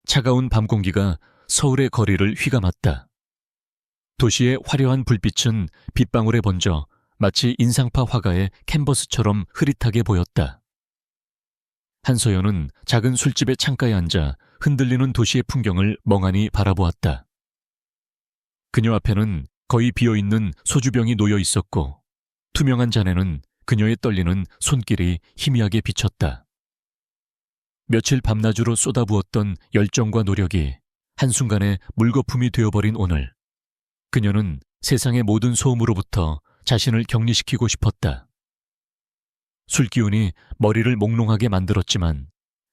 차가운 밤 공기가 서울의 거리를 휘감았다. 도시의 화려한 불빛은 빗방울에 번져 마치 인상파 화가의 캔버스처럼 흐릿하게 보였다. 한서연은 작은 술집의 창가에 앉아 흔들리는 도시의 풍경을 멍하니 바라보았다. 그녀 앞에는 거의 비어있는 소주병이 놓여 있었고 투명한 잔에는 그녀의 떨리는 손길이 희미하게 비쳤다. 며칠 밤낮으로 쏟아부었던 열정과 노력이 한순간에 물거품이 되어버린 오늘, 그녀는 세상의 모든 소음으로부터 자신을 격리시키고 싶었다. 술기운이 머리를 몽롱하게 만들었지만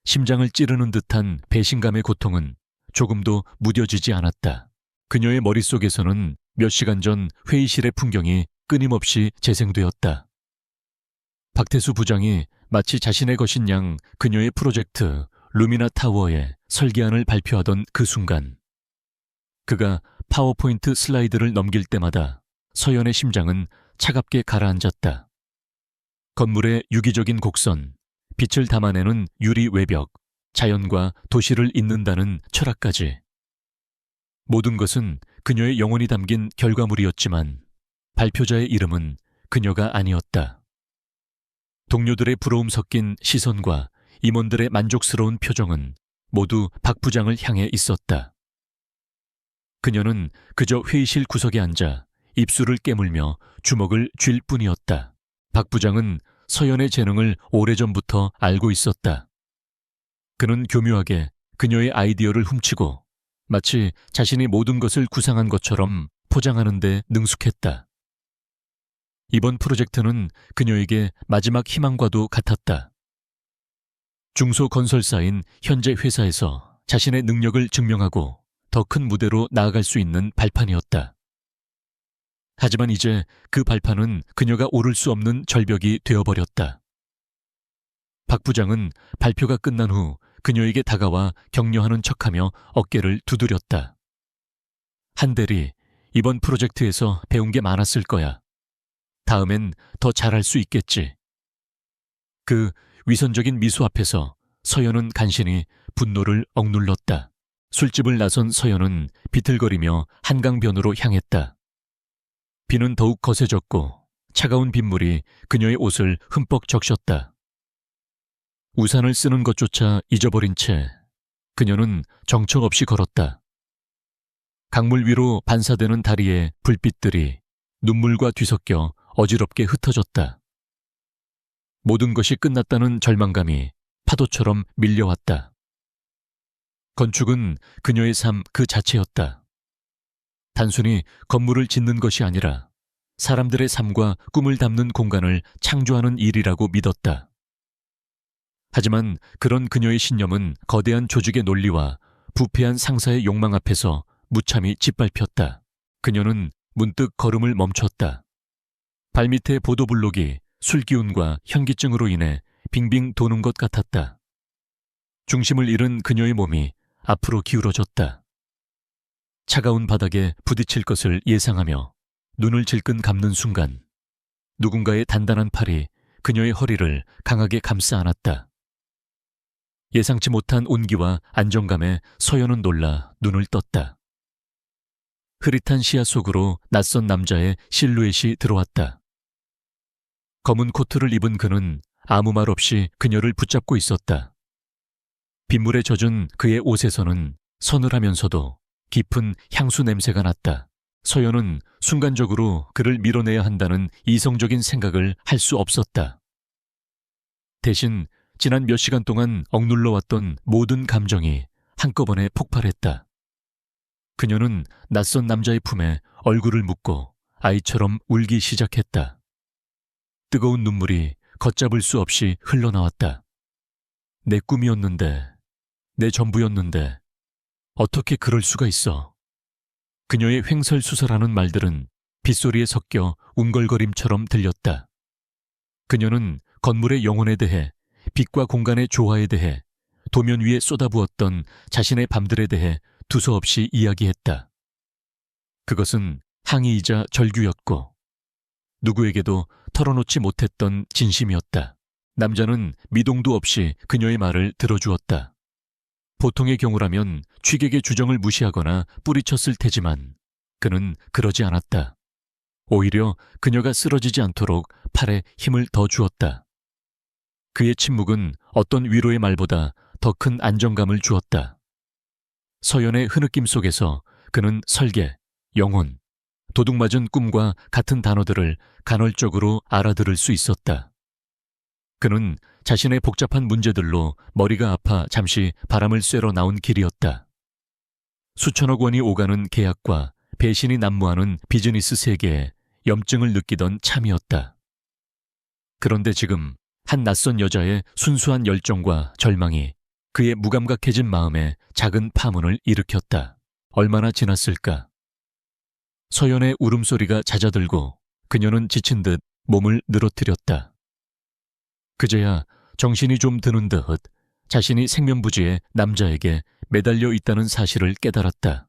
심장을 찌르는 듯한 배신감의 고통은 조금도 무뎌지지 않았다. 그녀의 머릿속에서는 몇 시간 전 회의실의 풍경이 끊임없이 재생되었다. 박태수 부장이 마치 자신의 것인 양 그녀의 프로젝트 루미나 타워의 설계안을 발표하던 그 순간, 그가 파워포인트 슬라이드를 넘길 때마다 서연의 심장은 차갑게 가라앉았다. 건물의 유기적인 곡선, 빛을 담아내는 유리 외벽, 자연과 도시를 잇는다는 철학까지. 모든 것은 그녀의 영혼이 담긴 결과물이었지만 발표자의 이름은 그녀가 아니었다. 동료들의 부러움 섞인 시선과 임원들의 만족스러운 표정은 모두 박 부장을 향해 있었다. 그녀는 그저 회의실 구석에 앉아 입술을 깨물며 주먹을 쥘 뿐이었다. 박 부장은 서연의 재능을 오래전부터 알고 있었다. 그는 교묘하게 그녀의 아이디어를 훔치고 마치 자신이 모든 것을 구상한 것처럼 포장하는 데 능숙했다. 이번 프로젝트는 그녀에게 마지막 희망과도 같았다. 중소건설사인 현재 회사에서 자신의 능력을 증명하고 더 큰 무대로 나아갈 수 있는 발판이었다. 하지만 이제 그 발판은 그녀가 오를 수 없는 절벽이 되어버렸다. 박 부장은 발표가 끝난 후 그녀에게 다가와 격려하는 척하며 어깨를 두드렸다. 한 대리, 이번 프로젝트에서 배운 게 많았을 거야. 다음엔 더 잘할 수 있겠지. 그 위선적인 미소 앞에서 서연은 간신히 분노를 억눌렀다. 술집을 나선 서연은 비틀거리며 한강변으로 향했다. 비는 더욱 거세졌고 차가운 빗물이 그녀의 옷을 흠뻑 적셨다. 우산을 쓰는 것조차 잊어버린 채 그녀는 정처 없이 걸었다. 강물 위로 반사되는 다리의 불빛들이 눈물과 뒤섞여 어지럽게 흩어졌다. 모든 것이 끝났다는 절망감이 파도처럼 밀려왔다. 건축은 그녀의 삶 그 자체였다. 단순히 건물을 짓는 것이 아니라 사람들의 삶과 꿈을 담는 공간을 창조하는 일이라고 믿었다. 하지만 그런 그녀의 신념은 거대한 조직의 논리와 부패한 상사의 욕망 앞에서 무참히 짓밟혔다. 그녀는 문득 걸음을 멈췄다. 발밑의 보도블록이 술기운과 현기증으로 인해 빙빙 도는 것 같았다. 중심을 잃은 그녀의 몸이 앞으로 기울어졌다. 차가운 바닥에 부딪힐 것을 예상하며 눈을 질끈 감는 순간 누군가의 단단한 팔이 그녀의 허리를 강하게 감싸 안았다. 예상치 못한 온기와 안정감에 서연은 놀라 눈을 떴다. 흐릿한 시야 속으로 낯선 남자의 실루엣이 들어왔다. 검은 코트를 입은 그는 아무 말 없이 그녀를 붙잡고 있었다. 빗물에 젖은 그의 옷에서는 서늘하면서도 깊은 향수 냄새가 났다. 서연은 순간적으로 그를 밀어내야 한다는 이성적인 생각을 할 수 없었다. 대신 지난 몇 시간 동안 억눌러왔던 모든 감정이 한꺼번에 폭발했다. 그녀는 낯선 남자의 품에 얼굴을 묻고 아이처럼 울기 시작했다. 뜨거운 눈물이 걷잡을 수 없이 흘러나왔다. 내 꿈이었는데, 내 전부였는데 어떻게 그럴 수가 있어. 그녀의 횡설수설하는 말들은 빗소리에 섞여 웅걸거림처럼 들렸다. 그녀는 건물의 영혼에 대해, 빛과 공간의 조화에 대해, 도면 위에 쏟아부었던 자신의 밤들에 대해 두서없이 이야기했다. 그것은 항의이자 절규였고 누구에게도 털어놓지 못했던 진심이었다. 남자는 미동도 없이 그녀의 말을 들어주었다. 보통의 경우라면 취객의 주정을 무시하거나 뿌리쳤을 테지만 그는 그러지 않았다. 오히려 그녀가 쓰러지지 않도록 팔에 힘을 더 주었다. 그의 침묵은 어떤 위로의 말보다 더 큰 안정감을 주었다. 서연의 흐느낌 속에서 그는 설계, 영혼, 도둑맞은 꿈과 같은 단어들을 간헐적으로 알아들을 수 있었다. 그는 자신의 복잡한 문제들로 머리가 아파 잠시 바람을 쐬러 나온 길이었다. 수천억 원이 오가는 계약과 배신이 난무하는 비즈니스 세계에 염증을 느끼던 참이었다. 그런데 지금 한 낯선 여자의 순수한 열정과 절망이 그의 무감각해진 마음에 작은 파문을 일으켰다. 얼마나 지났을까? 서연의 울음소리가 잦아들고 그녀는 지친 듯 몸을 늘어뜨렸다. 그제야 정신이 좀 드는 듯 자신이 생면부지에 남자에게 매달려 있다는 사실을 깨달았다.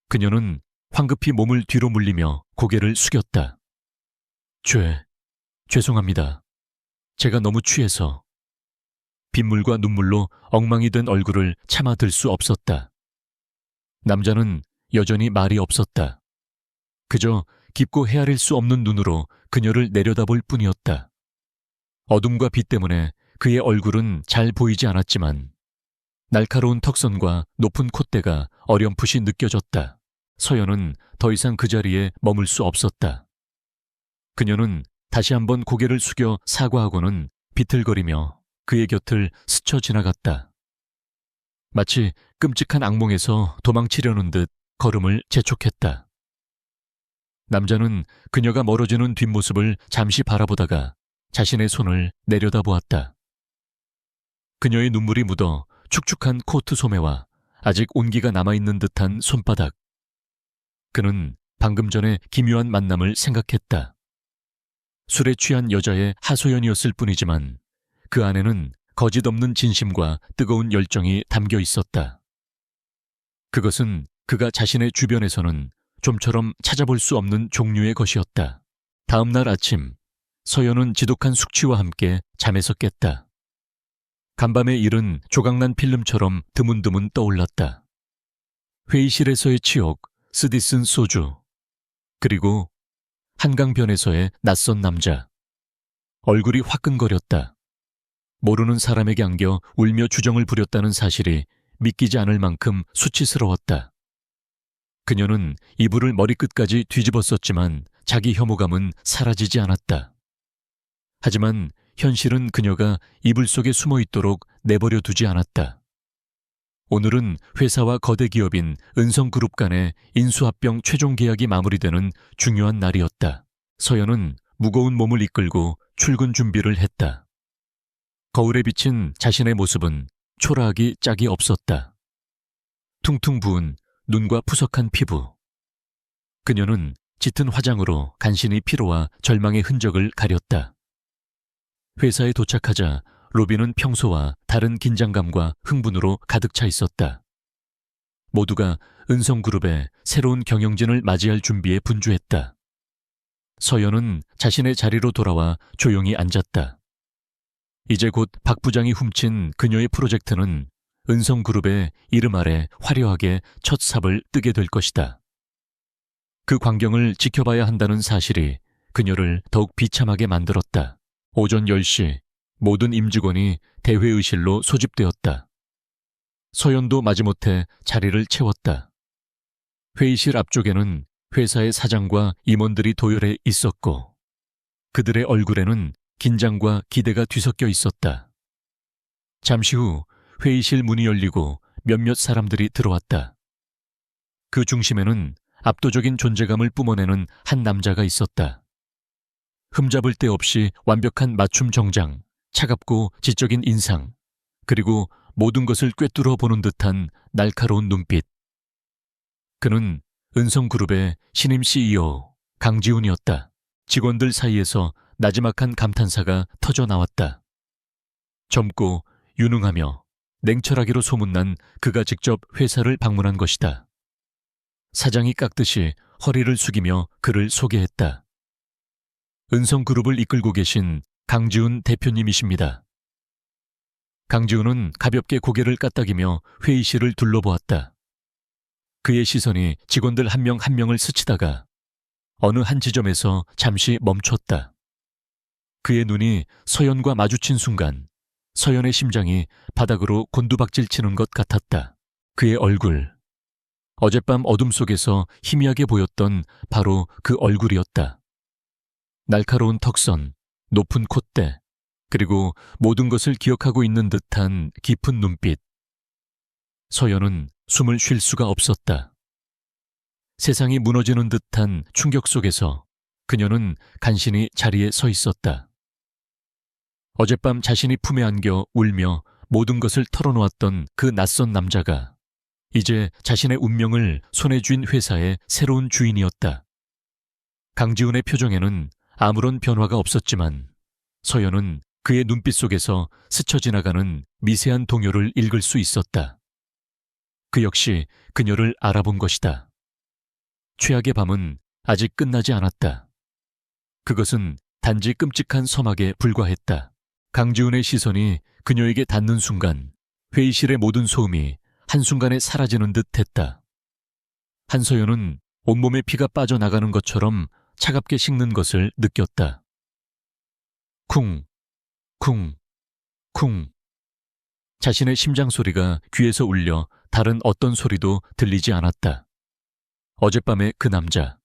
그녀는 황급히 몸을 뒤로 물리며 고개를 숙였다. 죄송합니다. 제가 너무 취해서. 빗물과 눈물로 엉망이 된 얼굴을 참아들 수 없었다. 남자는 여전히 말이 없었다. 그저 깊고 헤아릴 수 없는 눈으로 그녀를 내려다볼 뿐이었다. 어둠과 빛 때문에 그의 얼굴은 잘 보이지 않았지만 날카로운 턱선과 높은 콧대가 어렴풋이 느껴졌다. 서연은 더 이상 그 자리에 머물 수 없었다. 그녀는 다시 한번 고개를 숙여 사과하고는 비틀거리며 그의 곁을 스쳐 지나갔다. 마치 끔찍한 악몽에서 도망치려는 듯 걸음을 재촉했다. 남자는 그녀가 멀어지는 뒷모습을 잠시 바라보다가 자신의 손을 내려다보았다. 그녀의 눈물이 묻어 축축한 코트 소매와 아직 온기가 남아있는 듯한 손바닥. 그는 방금 전에 기묘한 만남을 생각했다. 술에 취한 여자의 하소연이었을 뿐이지만 그 안에는 거짓없는 진심과 뜨거운 열정이 담겨 있었다. 그것은 그가 자신의 주변에서는 좀처럼 찾아볼 수 없는 종류의 것이었다. 다음 날 아침, 서연은 지독한 숙취와 함께 잠에서 깼다. 간밤의 일은 조각난 필름처럼 드문드문 떠올랐다. 회의실에서의 치욕, 쓰디 쓴 소주, 그리고 한강변에서의 낯선 남자. 얼굴이 화끈거렸다. 모르는 사람에게 안겨 울며 주정을 부렸다는 사실이 믿기지 않을 만큼 수치스러웠다. 그녀는 이불을 머리끝까지 뒤집었었지만 자기 혐오감은 사라지지 않았다. 하지만 현실은 그녀가 이불 속에 숨어 있도록 내버려 두지 않았다. 오늘은 회사와 거대 기업인 은성그룹 간의 인수합병 최종 계약이 마무리되는 중요한 날이었다. 서연은 무거운 몸을 이끌고 출근 준비를 했다. 거울에 비친 자신의 모습은 초라하기 짝이 없었다. 퉁퉁 부은 눈과 푸석한 피부. 그녀는 짙은 화장으로 간신히 피로와 절망의 흔적을 가렸다. 회사에 도착하자 로비는 평소와 다른 긴장감과 흥분으로 가득 차 있었다. 모두가 은성그룹의 새로운 경영진을 맞이할 준비에 분주했다. 서연은 자신의 자리로 돌아와 조용히 앉았다. 이제 곧 박 부장이 훔친 그녀의 프로젝트는 은성그룹의 이름 아래 화려하게 첫 삽을 뜨게 될 것이다. 그 광경을 지켜봐야 한다는 사실이 그녀를 더욱 비참하게 만들었다. 오전 10시 모든 임직원이 대회의실로 소집되었다. 서연도 마지못해 자리를 채웠다. 회의실 앞쪽에는 회사의 사장과 임원들이 도열해 있었고 그들의 얼굴에는 긴장과 기대가 뒤섞여 있었다. 잠시 후 회의실 문이 열리고 몇몇 사람들이 들어왔다. 그 중심에는 압도적인 존재감을 뿜어내는 한 남자가 있었다. 흠잡을 데 없이 완벽한 맞춤 정장, 차갑고 지적인 인상, 그리고 모든 것을 꿰뚫어 보는 듯한 날카로운 눈빛. 그는 은성그룹의 신임 CEO 강지훈이었다. 직원들 사이에서 나지막한 감탄사가 터져 나왔다. 젊고 유능하며 냉철하기로 소문난 그가 직접 회사를 방문한 것이다. 사장이 깎듯이 허리를 숙이며 그를 소개했다. 은성그룹을 이끌고 계신 강지훈 대표님이십니다. 강지훈은 가볍게 고개를 까딱이며 회의실을 둘러보았다. 그의 시선이 직원들 한 명 한 명을 스치다가 어느 한 지점에서 잠시 멈췄다. 그의 눈이 서연과 마주친 순간 서연의 심장이 바닥으로 곤두박질 치는 것 같았다. 그의 얼굴, 어젯밤 어둠 속에서 희미하게 보였던 바로 그 얼굴이었다. 날카로운 턱선, 높은 콧대, 그리고 모든 것을 기억하고 있는 듯한 깊은 눈빛. 서연은 숨을 쉴 수가 없었다. 세상이 무너지는 듯한 충격 속에서 그녀는 간신히 자리에 서 있었다. 어젯밤 자신이 품에 안겨 울며 모든 것을 털어놓았던 그 낯선 남자가 이제 자신의 운명을 손에 쥔 회사의 새로운 주인이었다. 강지훈의 표정에는 아무런 변화가 없었지만 서연은 그의 눈빛 속에서 스쳐 지나가는 미세한 동요를 읽을 수 있었다. 그 역시 그녀를 알아본 것이다. 최악의 밤은 아직 끝나지 않았다. 그것은 단지 끔찍한 서막에 불과했다. 강지훈의 시선이 그녀에게 닿는 순간 회의실의 모든 소음이 한순간에 사라지는 듯 했다. 한서연은 온몸에 피가 빠져나가는 것처럼 차갑게 식는 것을 느꼈다. 쿵, 쿵, 쿵. 자신의 심장 소리가 귀에서 울려 다른 어떤 소리도 들리지 않았다. 어젯밤의 그 남자,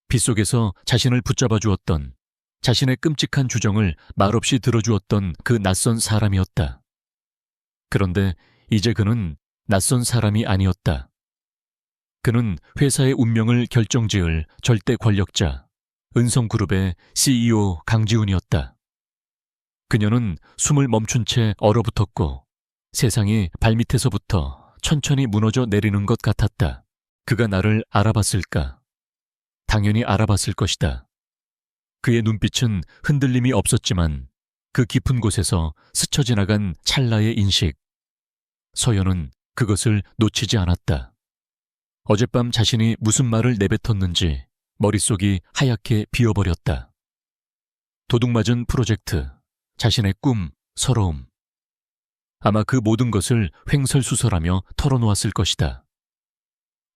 빗속에서 자신을 붙잡아 주었던, 자신의 끔찍한 주정을 말없이 들어주었던 그 낯선 사람이었다. 그런데 이제 그는 낯선 사람이 아니었다. 그는 회사의 운명을 결정지을 절대 권력자, 은성그룹의 CEO 강지훈이었다. 그녀는 숨을 멈춘 채 얼어붙었고 세상이 발밑에서부터 천천히 무너져 내리는 것 같았다. 그가 나를 알아봤을까? 당연히 알아봤을 것이다. 그의 눈빛은 흔들림이 없었지만 그 깊은 곳에서 스쳐 지나간 찰나의 인식. 서연은 그것을 놓치지 않았다. 어젯밤 자신이 무슨 말을 내뱉었는지 머릿속이 하얗게 비어버렸다. 도둑맞은 프로젝트, 자신의 꿈, 서러움. 아마 그 모든 것을 횡설수설하며 털어놓았을 것이다.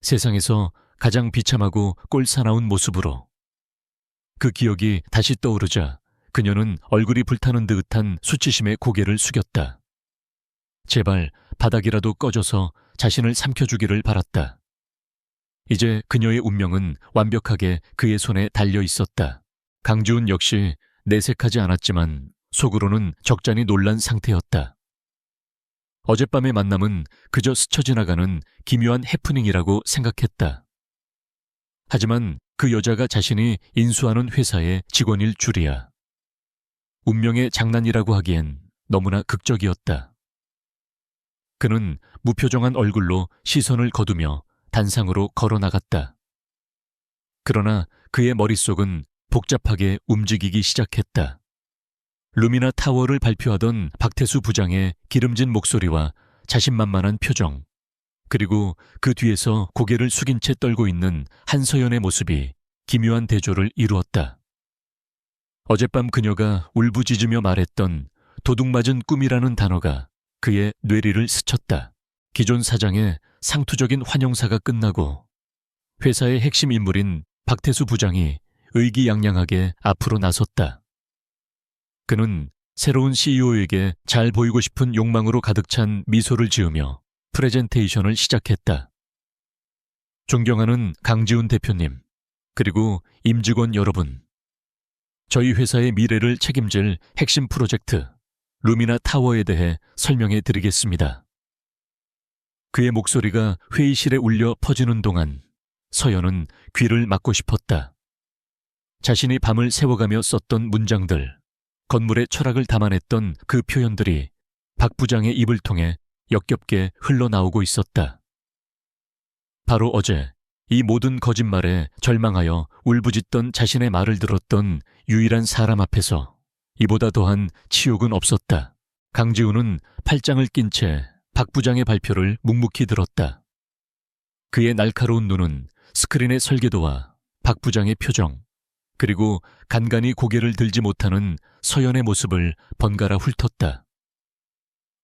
세상에서 가장 비참하고 꼴사나운 모습으로. 그 기억이 다시 떠오르자 그녀는 얼굴이 불타는 듯한 수치심에 고개를 숙였다. 제발 바닥이라도 꺼져서 자신을 삼켜주기를 바랐다. 이제 그녀의 운명은 완벽하게 그의 손에 달려 있었다. 강지훈 역시 내색하지 않았지만 속으로는 적잖이 놀란 상태였다. 어젯밤의 만남은 그저 스쳐 지나가는 기묘한 해프닝이라고 생각했다. 하지만 그 여자가 자신이 인수하는 회사의 직원일 줄이야. 운명의 장난이라고 하기엔 너무나 극적이었다. 그는 무표정한 얼굴로 시선을 거두며 단상으로 걸어나갔다. 그러나 그의 머릿속은 복잡하게 움직이기 시작했다. 루미나 타워를 발표하던 박태수 부장의 기름진 목소리와 자신만만한 표정, 그리고 그 뒤에서 고개를 숙인 채 떨고 있는 한서연의 모습이 기묘한 대조를 이루었다. 어젯밤 그녀가 울부짖으며 말했던 도둑맞은 꿈이라는 단어가 그의 뇌리를 스쳤다. 기존 사장의 상투적인 환영사가 끝나고 회사의 핵심 인물인 박태수 부장이 의기양양하게 앞으로 나섰다. 그는 새로운 CEO에게 잘 보이고 싶은 욕망으로 가득 찬 미소를 지으며 프레젠테이션을 시작했다. 존경하는 강지훈 대표님, 그리고 임직원 여러분. 저희 회사의 미래를 책임질 핵심 프로젝트 루미나 타워에 대해 설명해 드리겠습니다. 그의 목소리가 회의실에 울려 퍼지는 동안 서연은 귀를 막고 싶었다. 자신이 밤을 새워가며 썼던 문장들, 건물의 철학을 담아냈던 그 표현들이 박 부장의 입을 통해 역겹게 흘러나오고 있었다. 바로 어제 이 모든 거짓말에 절망하여 울부짖던 자신의 말을 들었던 유일한 사람 앞에서 이보다 더한 치욕은 없었다. 강지훈은 팔짱을 낀 채 박 부장의 발표를 묵묵히 들었다. 그의 날카로운 눈은 스크린의 설계도와 박 부장의 표정, 그리고 간간히 고개를 들지 못하는 서연의 모습을 번갈아 훑었다.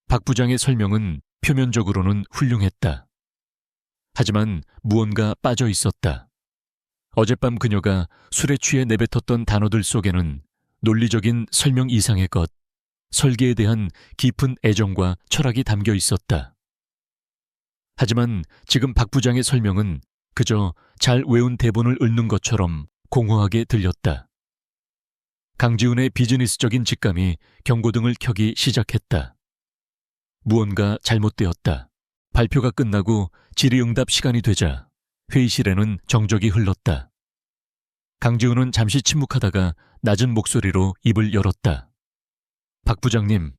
박 부장의 설명은 표면적으로는 훌륭했다. 하지만 무언가 빠져 있었다. 어젯밤 그녀가 술에 취해 내뱉었던 단어들 속에는 논리적인 설명 이상의 것, 설계에 대한 깊은 애정과 철학이 담겨 있었다. 하지만 지금 박 부장의 설명은 그저 잘 외운 대본을 읊는 것처럼 공허하게 들렸다. 강지훈의 비즈니스적인 직감이 경고등을 켜기 시작했다. 무언가 잘못되었다. 발표가 끝나고 질의응답 시간이 되자 회의실에는 정적이 흘렀다. 강지훈은 잠시 침묵하다가 낮은 목소리로 입을 열었다. 박 부장님,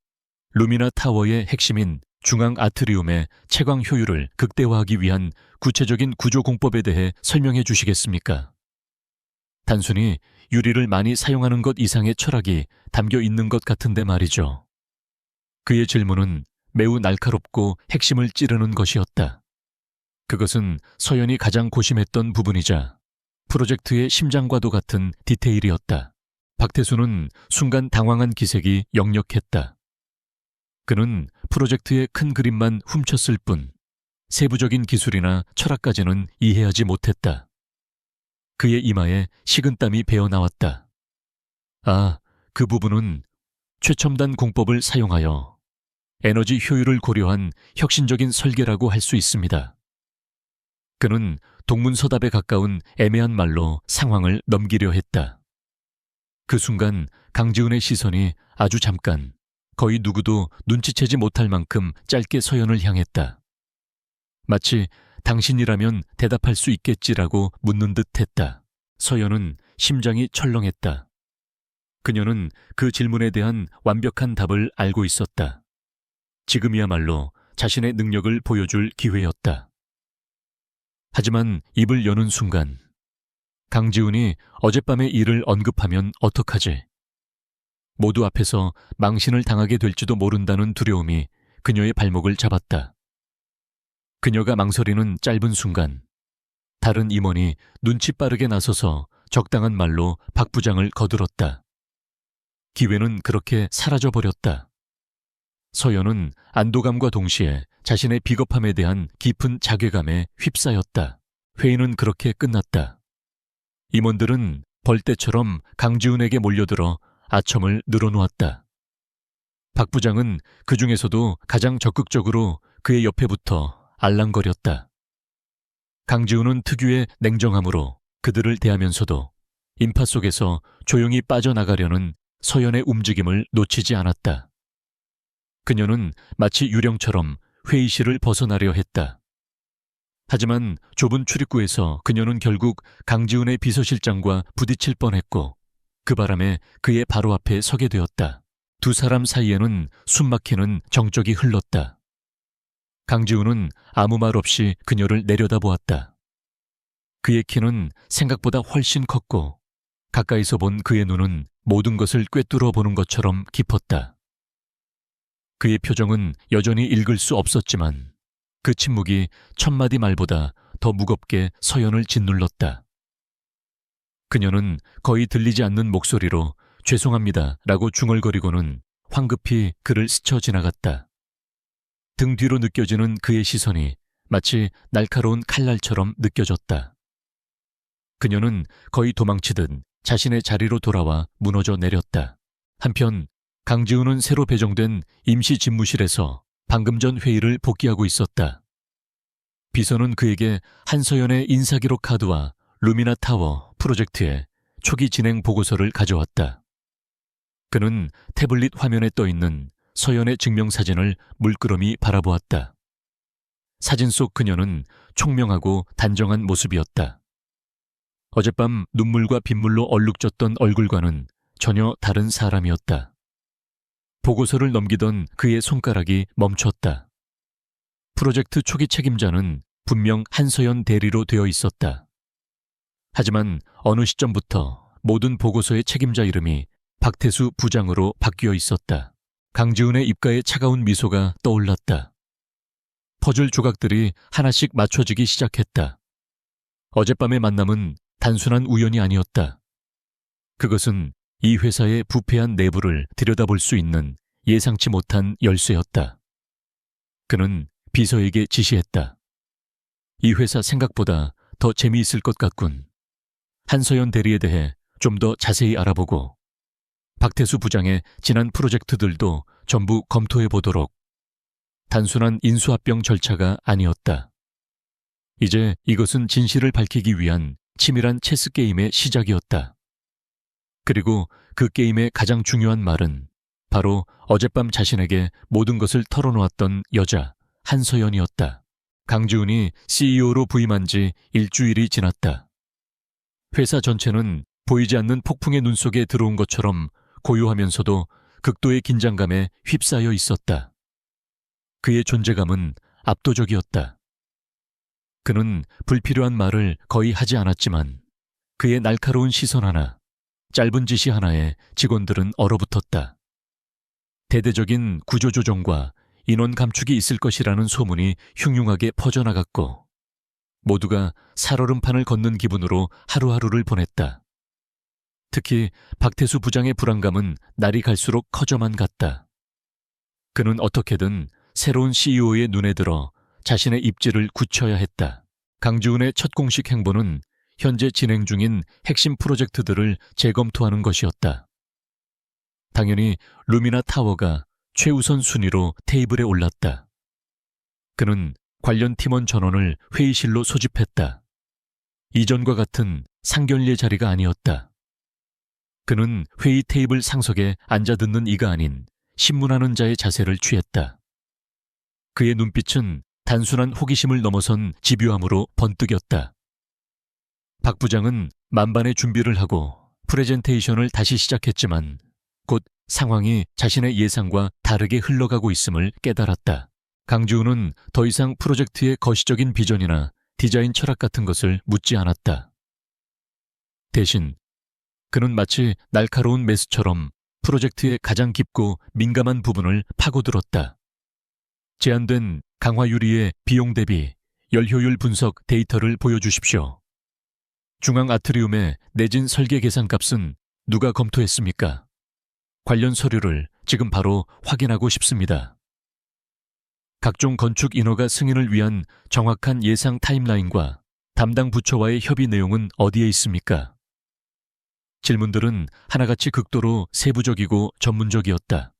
루미나 타워의 핵심인 중앙 아트리움의 채광 효율을 극대화하기 위한 구체적인 구조 공법에 대해 설명해 주시겠습니까? 단순히 유리를 많이 사용하는 것 이상의 철학이 담겨 있는 것 같은데 말이죠. 그의 질문은 매우 날카롭고 핵심을 찌르는 것이었다. 그것은 서연이 가장 고심했던 부분이자 프로젝트의 심장과도 같은 디테일이었다. 박태수는 순간 당황한 기색이 역력했다. 그는 프로젝트의 큰 그림만 훔쳤을 뿐 세부적인 기술이나 철학까지는 이해하지 못했다. 그의 이마에 식은땀이 배어나왔다. 아, 그 부분은 최첨단 공법을 사용하여 에너지 효율을 고려한 혁신적인 설계라고 할 수 있습니다. 그는 동문서답에 가까운 애매한 말로 상황을 넘기려 했다. 그 순간 강지훈의 시선이 아주 잠깐, 거의 누구도 눈치채지 못할 만큼 짧게 서연을 향했다. 마치 당신이라면 대답할 수 있겠지라고 묻는 듯 했다. 서연은 심장이 철렁했다. 그녀는 그 질문에 대한 완벽한 답을 알고 있었다. 지금이야말로 자신의 능력을 보여줄 기회였다. 하지만 입을 여는 순간 강지훈이 어젯밤의 일을 언급하면 어떡하지? 모두 앞에서 망신을 당하게 될지도 모른다는 두려움이 그녀의 발목을 잡았다. 그녀가 망설이는 짧은 순간 다른 임원이 눈치 빠르게 나서서 적당한 말로 박 부장을 거들었다. 기회는 그렇게 사라져버렸다. 서연은 안도감과 동시에 자신의 비겁함에 대한 깊은 자괴감에 휩싸였다. 회의는 그렇게 끝났다. 임원들은 벌떼처럼 강지훈에게 몰려들어 아첨을 늘어놓았다. 박 부장은 그 중에서도 가장 적극적으로 그의 옆에 붙어 알랑거렸다. 강지훈은 특유의 냉정함으로 그들을 대하면서도 인파 속에서 조용히 빠져나가려는 서연의 움직임을 놓치지 않았다. 그녀는 마치 유령처럼 회의실을 벗어나려 했다. 하지만 좁은 출입구에서 그녀는 결국 강지훈의 비서실장과 부딪힐 뻔했고 그 바람에 그의 바로 앞에 서게 되었다. 두 사람 사이에는 숨막히는 정적이 흘렀다. 강지훈은 아무 말 없이 그녀를 내려다보았다. 그의 키는 생각보다 훨씬 컸고 가까이서 본 그의 눈은 모든 것을 꿰뚫어 보는 것처럼 깊었다. 그의 표정은 여전히 읽을 수 없었지만 그 침묵이 천마디 말보다 더 무겁게 서연을 짓눌렀다. 그녀는 거의 들리지 않는 목소리로 죄송합니다 라고 중얼거리고는 황급히 그를 스쳐 지나갔다. 등 뒤로 느껴지는 그의 시선이 마치 날카로운 칼날처럼 느껴졌다. 그녀는 거의 도망치듯 자신의 자리로 돌아와 무너져 내렸다. 한편 강지훈은 새로 배정된 임시 집무실에서 방금 전 회의를 복귀하고 있었다. 비서는 그에게 한서연의 인사기록 카드와 루미나 타워 프로젝트의 초기 진행 보고서를 가져왔다. 그는 태블릿 화면에 떠있는 서연의 증명사진을 물끄러미 바라보았다. 사진 속 그녀는 총명하고 단정한 모습이었다. 어젯밤 눈물과 빗물로 얼룩졌던 얼굴과는 전혀 다른 사람이었다. 보고서를 넘기던 그의 손가락이 멈췄다. 프로젝트 초기 책임자는 분명 한서연 대리로 되어 있었다. 하지만 어느 시점부터 모든 보고서의 책임자 이름이 박태수 부장으로 바뀌어 있었다. 강지훈의 입가에 차가운 미소가 떠올랐다. 퍼즐 조각들이 하나씩 맞춰지기 시작했다. 어젯밤의 만남은 단순한 우연이 아니었다. 그것은 이 회사의 부패한 내부를 들여다볼 수 있는 예상치 못한 열쇠였다. 그는 비서에게 지시했다. 이 회사 생각보다 더 재미있을 것 같군. 한서연 대리에 대해 좀 더 자세히 알아보고 박태수 부장의 지난 프로젝트들도 전부 검토해 보도록. 단순한 인수합병 절차가 아니었다. 이제 이것은 진실을 밝히기 위한 치밀한 체스 게임의 시작이었다. 그리고 그 게임의 가장 중요한 말은 바로 어젯밤 자신에게 모든 것을 털어놓았던 여자 한서연이었다. 강지훈이 CEO로 부임한 지 일주일이 지났다. 회사 전체는 보이지 않는 폭풍의 눈 속에 들어온 것처럼 고요하면서도 극도의 긴장감에 휩싸여 있었다. 그의 존재감은 압도적이었다. 그는 불필요한 말을 거의 하지 않았지만 그의 날카로운 시선 하나, 짧은 지시 하나에 직원들은 얼어붙었다. 대대적인 구조조정과 인원 감축이 있을 것이라는 소문이 흉흉하게 퍼져나갔고 모두가 살얼음판을 걷는 기분으로 하루하루를 보냈다. 특히 박태수 부장의 불안감은 날이 갈수록 커져만 갔다. 그는 어떻게든 새로운 CEO의 눈에 들어 자신의 입지를 굳혀야 했다. 강지훈의 첫 공식 행보는 현재 진행 중인 핵심 프로젝트들을 재검토하는 것이었다. 당연히 루미나 타워가 최우선 순위로 테이블에 올랐다. 그는 관련 팀원 전원을 회의실로 소집했다. 이전과 같은 상견례 자리가 아니었다. 그는 회의 테이블 상석에 앉아 듣는 이가 아닌 신문하는 자의 자세를 취했다. 그의 눈빛은 단순한 호기심을 넘어선 집요함으로 번뜩였다. 박 부장은 만반의 준비를 하고 프레젠테이션을 다시 시작했지만 곧 상황이 자신의 예상과 다르게 흘러가고 있음을 깨달았다. 강지훈은 더 이상 프로젝트의 거시적인 비전이나 디자인 철학 같은 것을 묻지 않았다. 대신 그는 마치 날카로운 메스처럼 프로젝트의 가장 깊고 민감한 부분을 파고들었다. 제한된 강화유리의 비용 대비 열효율 분석 데이터를 보여주십시오. 중앙 아트리움의 내진 설계 계산값은 누가 검토했습니까? 관련 서류를 지금 바로 확인하고 싶습니다. 각종 건축 인허가 승인을 위한 정확한 예상 타임라인과 담당 부처와의 협의 내용은 어디에 있습니까? 질문들은 하나같이 극도로 세부적이고 전문적이었다.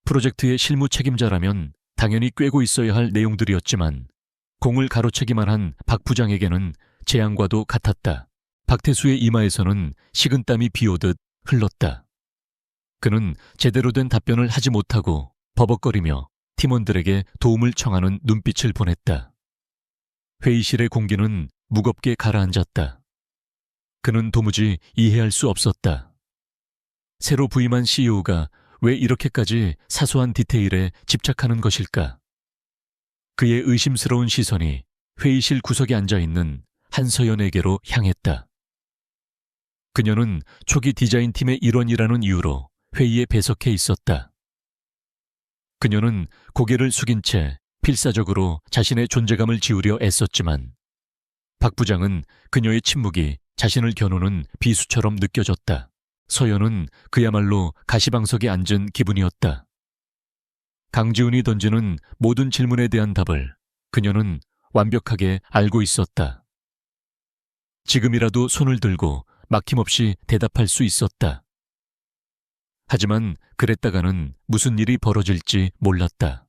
프로젝트의 실무 책임자라면 당연히 꿰고 있어야 할 내용들이었지만 공을 가로채기만 한 박 부장에게는 재앙과도 같았다. 박태수의 이마에서는 식은땀이 비오듯 흘렀다. 그는 제대로 된 답변을 하지 못하고 버벅거리며 팀원들에게 도움을 청하는 눈빛을 보냈다. 회의실의 공기는 무겁게 가라앉았다. 그는 도무지 이해할 수 없었다. 새로 부임한 CEO가 왜 이렇게까지 사소한 디테일에 집착하는 것일까? 그의 의심스러운 시선이 회의실 구석에 앉아있는 한서연에게로 향했다. 그녀는 초기 디자인팀의 일원이라는 이유로 회의에 배석해 있었다. 그녀는 고개를 숙인 채 필사적으로 자신의 존재감을 지우려 애썼지만 박 부장은 그녀의 침묵이 자신을 겨누는 비수처럼 느껴졌다. 서연은 그야말로 가시방석에 앉은 기분이었다. 강지훈이 던지는 모든 질문에 대한 답을 그녀는 완벽하게 알고 있었다. 지금이라도 손을 들고 막힘없이 대답할 수 있었다. 하지만 그랬다가는 무슨 일이 벌어질지 몰랐다.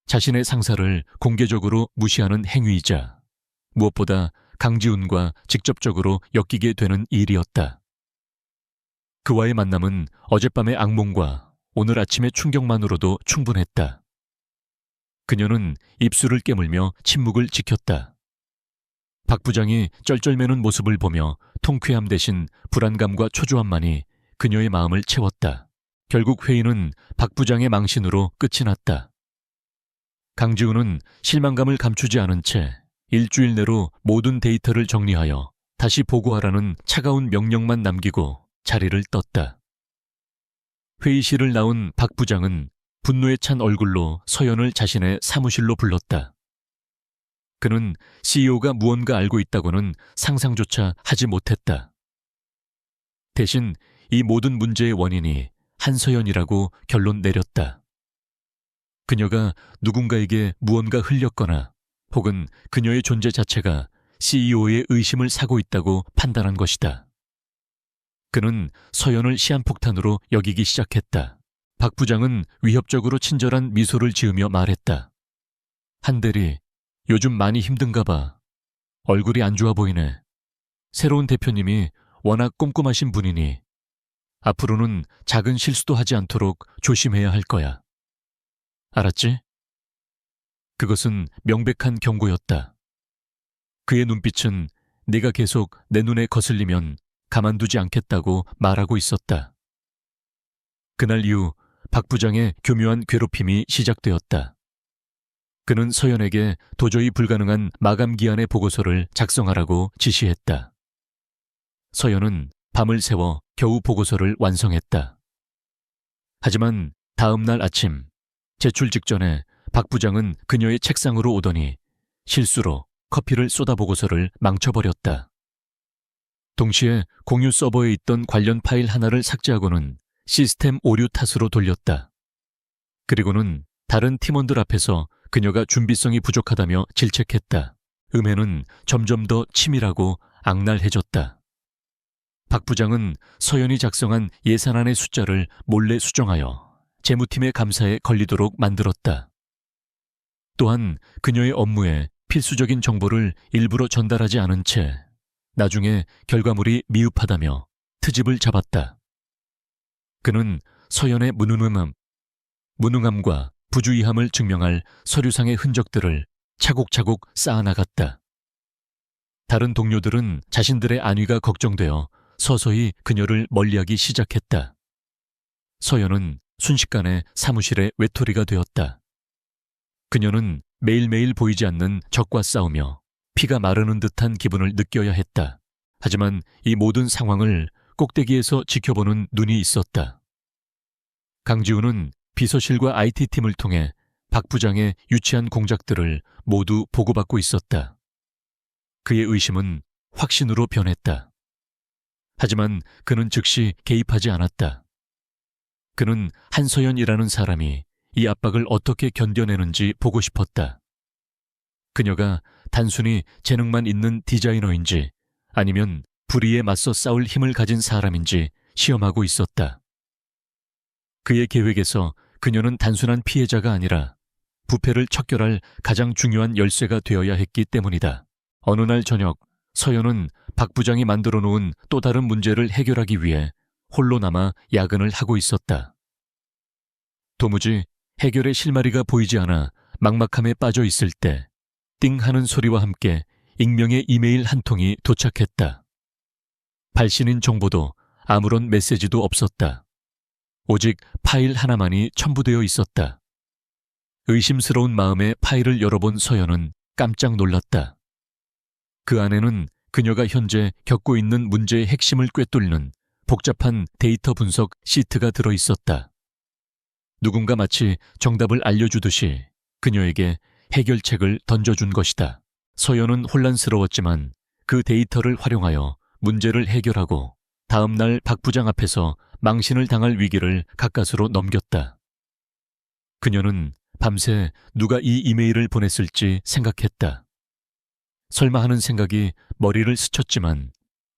자신의 상사를 공개적으로 무시하는 행위이자 무엇보다 강지훈과 직접적으로 엮이게 되는 일이었다. 그와의 만남은 어젯밤의 악몽과 오늘 아침의 충격만으로도 충분했다. 그녀는 입술을 깨물며 침묵을 지켰다. 박 부장이 쩔쩔매는 모습을 보며 통쾌함 대신 불안감과 초조함만이 그녀의 마음을 채웠다. 결국 회의는 박 부장의 망신으로 끝이 났다. 강지훈은 실망감을 감추지 않은 채 일주일 내로 모든 데이터를 정리하여 다시 보고하라는 차가운 명령만 남기고 자리를 떴다. 회의실을 나온 박 부장은 분노에 찬 얼굴로 서연을 자신의 사무실로 불렀다. 그는 CEO가 무언가 알고 있다고는 상상조차 하지 못했다. 대신 이 모든 문제의 원인이 한서연이라고 결론 내렸다. 그녀가 누군가에게 무언가 흘렸거나 혹은 그녀의 존재 자체가 CEO의 의심을 사고 있다고 판단한 것이다. 그는 서연을 시한폭탄으로 여기기 시작했다. 박 부장은 위협적으로 친절한 미소를 지으며 말했다. 한 대리, 요즘 많이 힘든가 봐. 얼굴이 안 좋아 보이네. 새로운 대표님이 워낙 꼼꼼하신 분이니 앞으로는 작은 실수도 하지 않도록 조심해야 할 거야. 알았지? 그것은 명백한 경고였다. 그의 눈빛은 네가 계속 내 눈에 거슬리면 가만두지 않겠다고 말하고 있었다. 그날 이후 박 부장의 교묘한 괴롭힘이 시작되었다. 그는 서연에게 도저히 불가능한 마감 기한의 보고서를 작성하라고 지시했다. 서연은 밤을 새워 겨우 보고서를 완성했다. 하지만 다음 날 아침, 제출 직전에 박 부장은 그녀의 책상으로 오더니 실수로 커피를 쏟아 보고서를 망쳐버렸다. 동시에 공유 서버에 있던 관련 파일 하나를 삭제하고는 시스템 오류 탓으로 돌렸다. 그리고는 다른 팀원들 앞에서 그녀가 준비성이 부족하다며 질책했다. 음해는 점점 더 치밀하고 악랄해졌다. 박 부장은 서연이 작성한 예산안의 숫자를 몰래 수정하여 재무팀의 감사에 걸리도록 만들었다. 또한 그녀의 업무에 필수적인 정보를 일부러 전달하지 않은 채 나중에 결과물이 미흡하다며 트집을 잡았다. 그는 서연의 무능함과 부주의함을 증명할 서류상의 흔적들을 차곡차곡 쌓아나갔다. 다른 동료들은 자신들의 안위가 걱정되어 서서히 그녀를 멀리하기 시작했다. 서연은 순식간에 사무실의 외톨이가 되었다. 그녀는 매일매일 보이지 않는 적과 싸우며 피가 마르는 듯한 기분을 느껴야 했다. 하지만 이 모든 상황을 꼭대기에서 지켜보는 눈이 있었다. 강지우는 비서실과 IT팀을 통해 박 부장의 유치한 공작들을 모두 보고받고 있었다. 그의 의심은 확신으로 변했다. 하지만 그는 즉시 개입하지 않았다. 그는 한서연이라는 사람이 이 압박을 어떻게 견뎌내는지 보고 싶었다. 그녀가 단순히 재능만 있는 디자이너인지 아니면 불의에 맞서 싸울 힘을 가진 사람인지 시험하고 있었다. 그의 계획에서 그녀는 단순한 피해자가 아니라 부패를 척결할 가장 중요한 열쇠가 되어야 했기 때문이다. 어느 날 저녁, 서연은 박 부장이 만들어 놓은 또 다른 문제를 해결하기 위해 홀로 남아 야근을 하고 있었다. 도무지 해결의 실마리가 보이지 않아 막막함에 빠져 있을 때 띵 하는 소리와 함께 익명의 이메일 한 통이 도착했다. 발신인 정보도 아무런 메시지도 없었다. 오직 파일 하나만이 첨부되어 있었다. 의심스러운 마음에 파일을 열어본 서연은 깜짝 놀랐다. 그 안에는 그녀가 현재 겪고 있는 문제의 핵심을 꿰뚫는 복잡한 데이터 분석 시트가 들어 있었다. 누군가 마치 정답을 알려주듯이 그녀에게 해결책을 던져준 것이다. 서연은 혼란스러웠지만 그 데이터를 활용하여 문제를 해결하고 다음 날 박 부장 앞에서 망신을 당할 위기를 가까스로 넘겼다. 그녀는 밤새 누가 이 이메일을 보냈을지 생각했다. 설마 하는 생각이 머리를 스쳤지만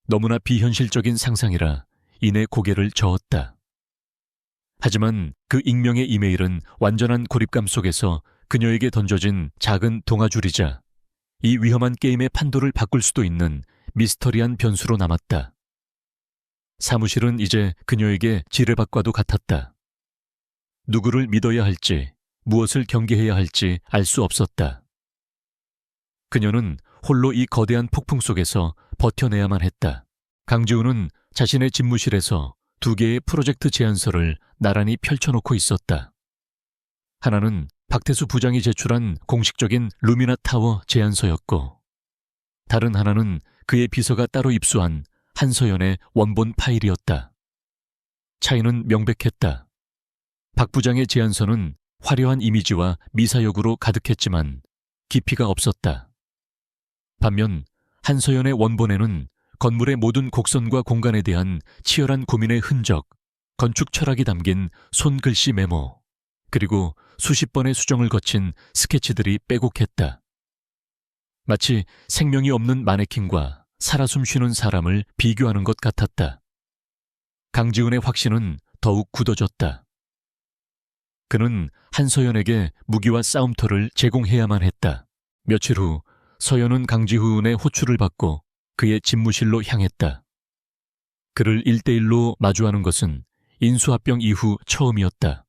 너무나 비현실적인 상상이라 이내 고개를 저었다. 하지만 그 익명의 이메일은 완전한 고립감 속에서 그녀에게 던져진 작은 동아줄이자 이 위험한 게임의 판도를 바꿀 수도 있는 미스터리한 변수로 남았다. 사무실은 이제 그녀에게 지뢰밭과도 같았다. 누구를 믿어야 할지, 무엇을 경계해야 할지 알 수 없었다. 그녀는 홀로 이 거대한 폭풍 속에서 버텨내야만 했다. 강지우는 자신의 집무실에서 2개의 프로젝트 제안서를 나란히 펼쳐놓고 있었다. 하나는 박태수 부장이 제출한 공식적인 루미나 타워 제안서였고, 다른 하나는 그의 비서가 따로 입수한 한서연의 원본 파일이었다. 차이는 명백했다. 박 부장의 제안서는 화려한 이미지와 미사역으로 가득했지만 깊이가 없었다. 반면 한서연의 원본에는 건물의 모든 곡선과 공간에 대한 치열한 고민의 흔적, 건축 철학이 담긴 손글씨 메모, 그리고 수십 번의 수정을 거친 스케치들이 빼곡했다. 마치 생명이 없는 마네킹과 살아 숨쉬는 사람을 비교하는 것 같았다. 강지훈의 확신은 더욱 굳어졌다. 그는 한서연에게 무기와 싸움터를 제공해야만 했다. 며칠 후 서연은 강지훈의 호출을 받고 그의 집무실로 향했다. 그를 1대1로 마주하는 것은 인수합병 이후 처음이었다.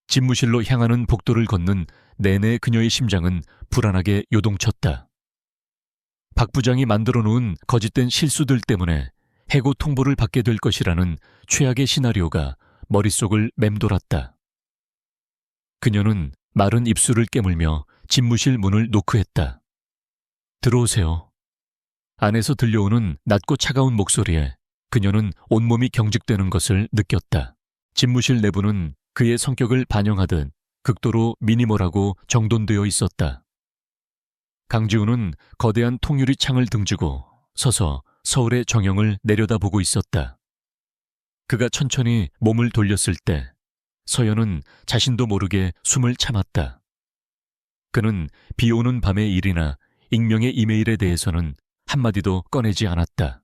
집무실로 향하는 복도를 걷는 내내 그녀의 심장은 불안하게 요동쳤다. 박 부장이 만들어 놓은 거짓된 실수들 때문에 해고 통보를 받게 될 것이라는 최악의 시나리오가 머릿속을 맴돌았다. 그녀는 마른 입술을 깨물며 집무실 문을 노크했다. 들어오세요. 안에서 들려오는 낮고 차가운 목소리에 그녀는 온몸이 경직되는 것을 느꼈다. 집무실 내부는 그의 성격을 반영하듯 극도로 미니멀하고 정돈되어 있었다. 강지훈은 거대한 통유리 창을 등지고 서서 서울의 정형을 내려다보고 있었다. 그가 천천히 몸을 돌렸을 때 서연은 자신도 모르게 숨을 참았다. 그는 비 오는 밤의 일이나 익명의 이메일에 대해서는 한마디도 꺼내지 않았다.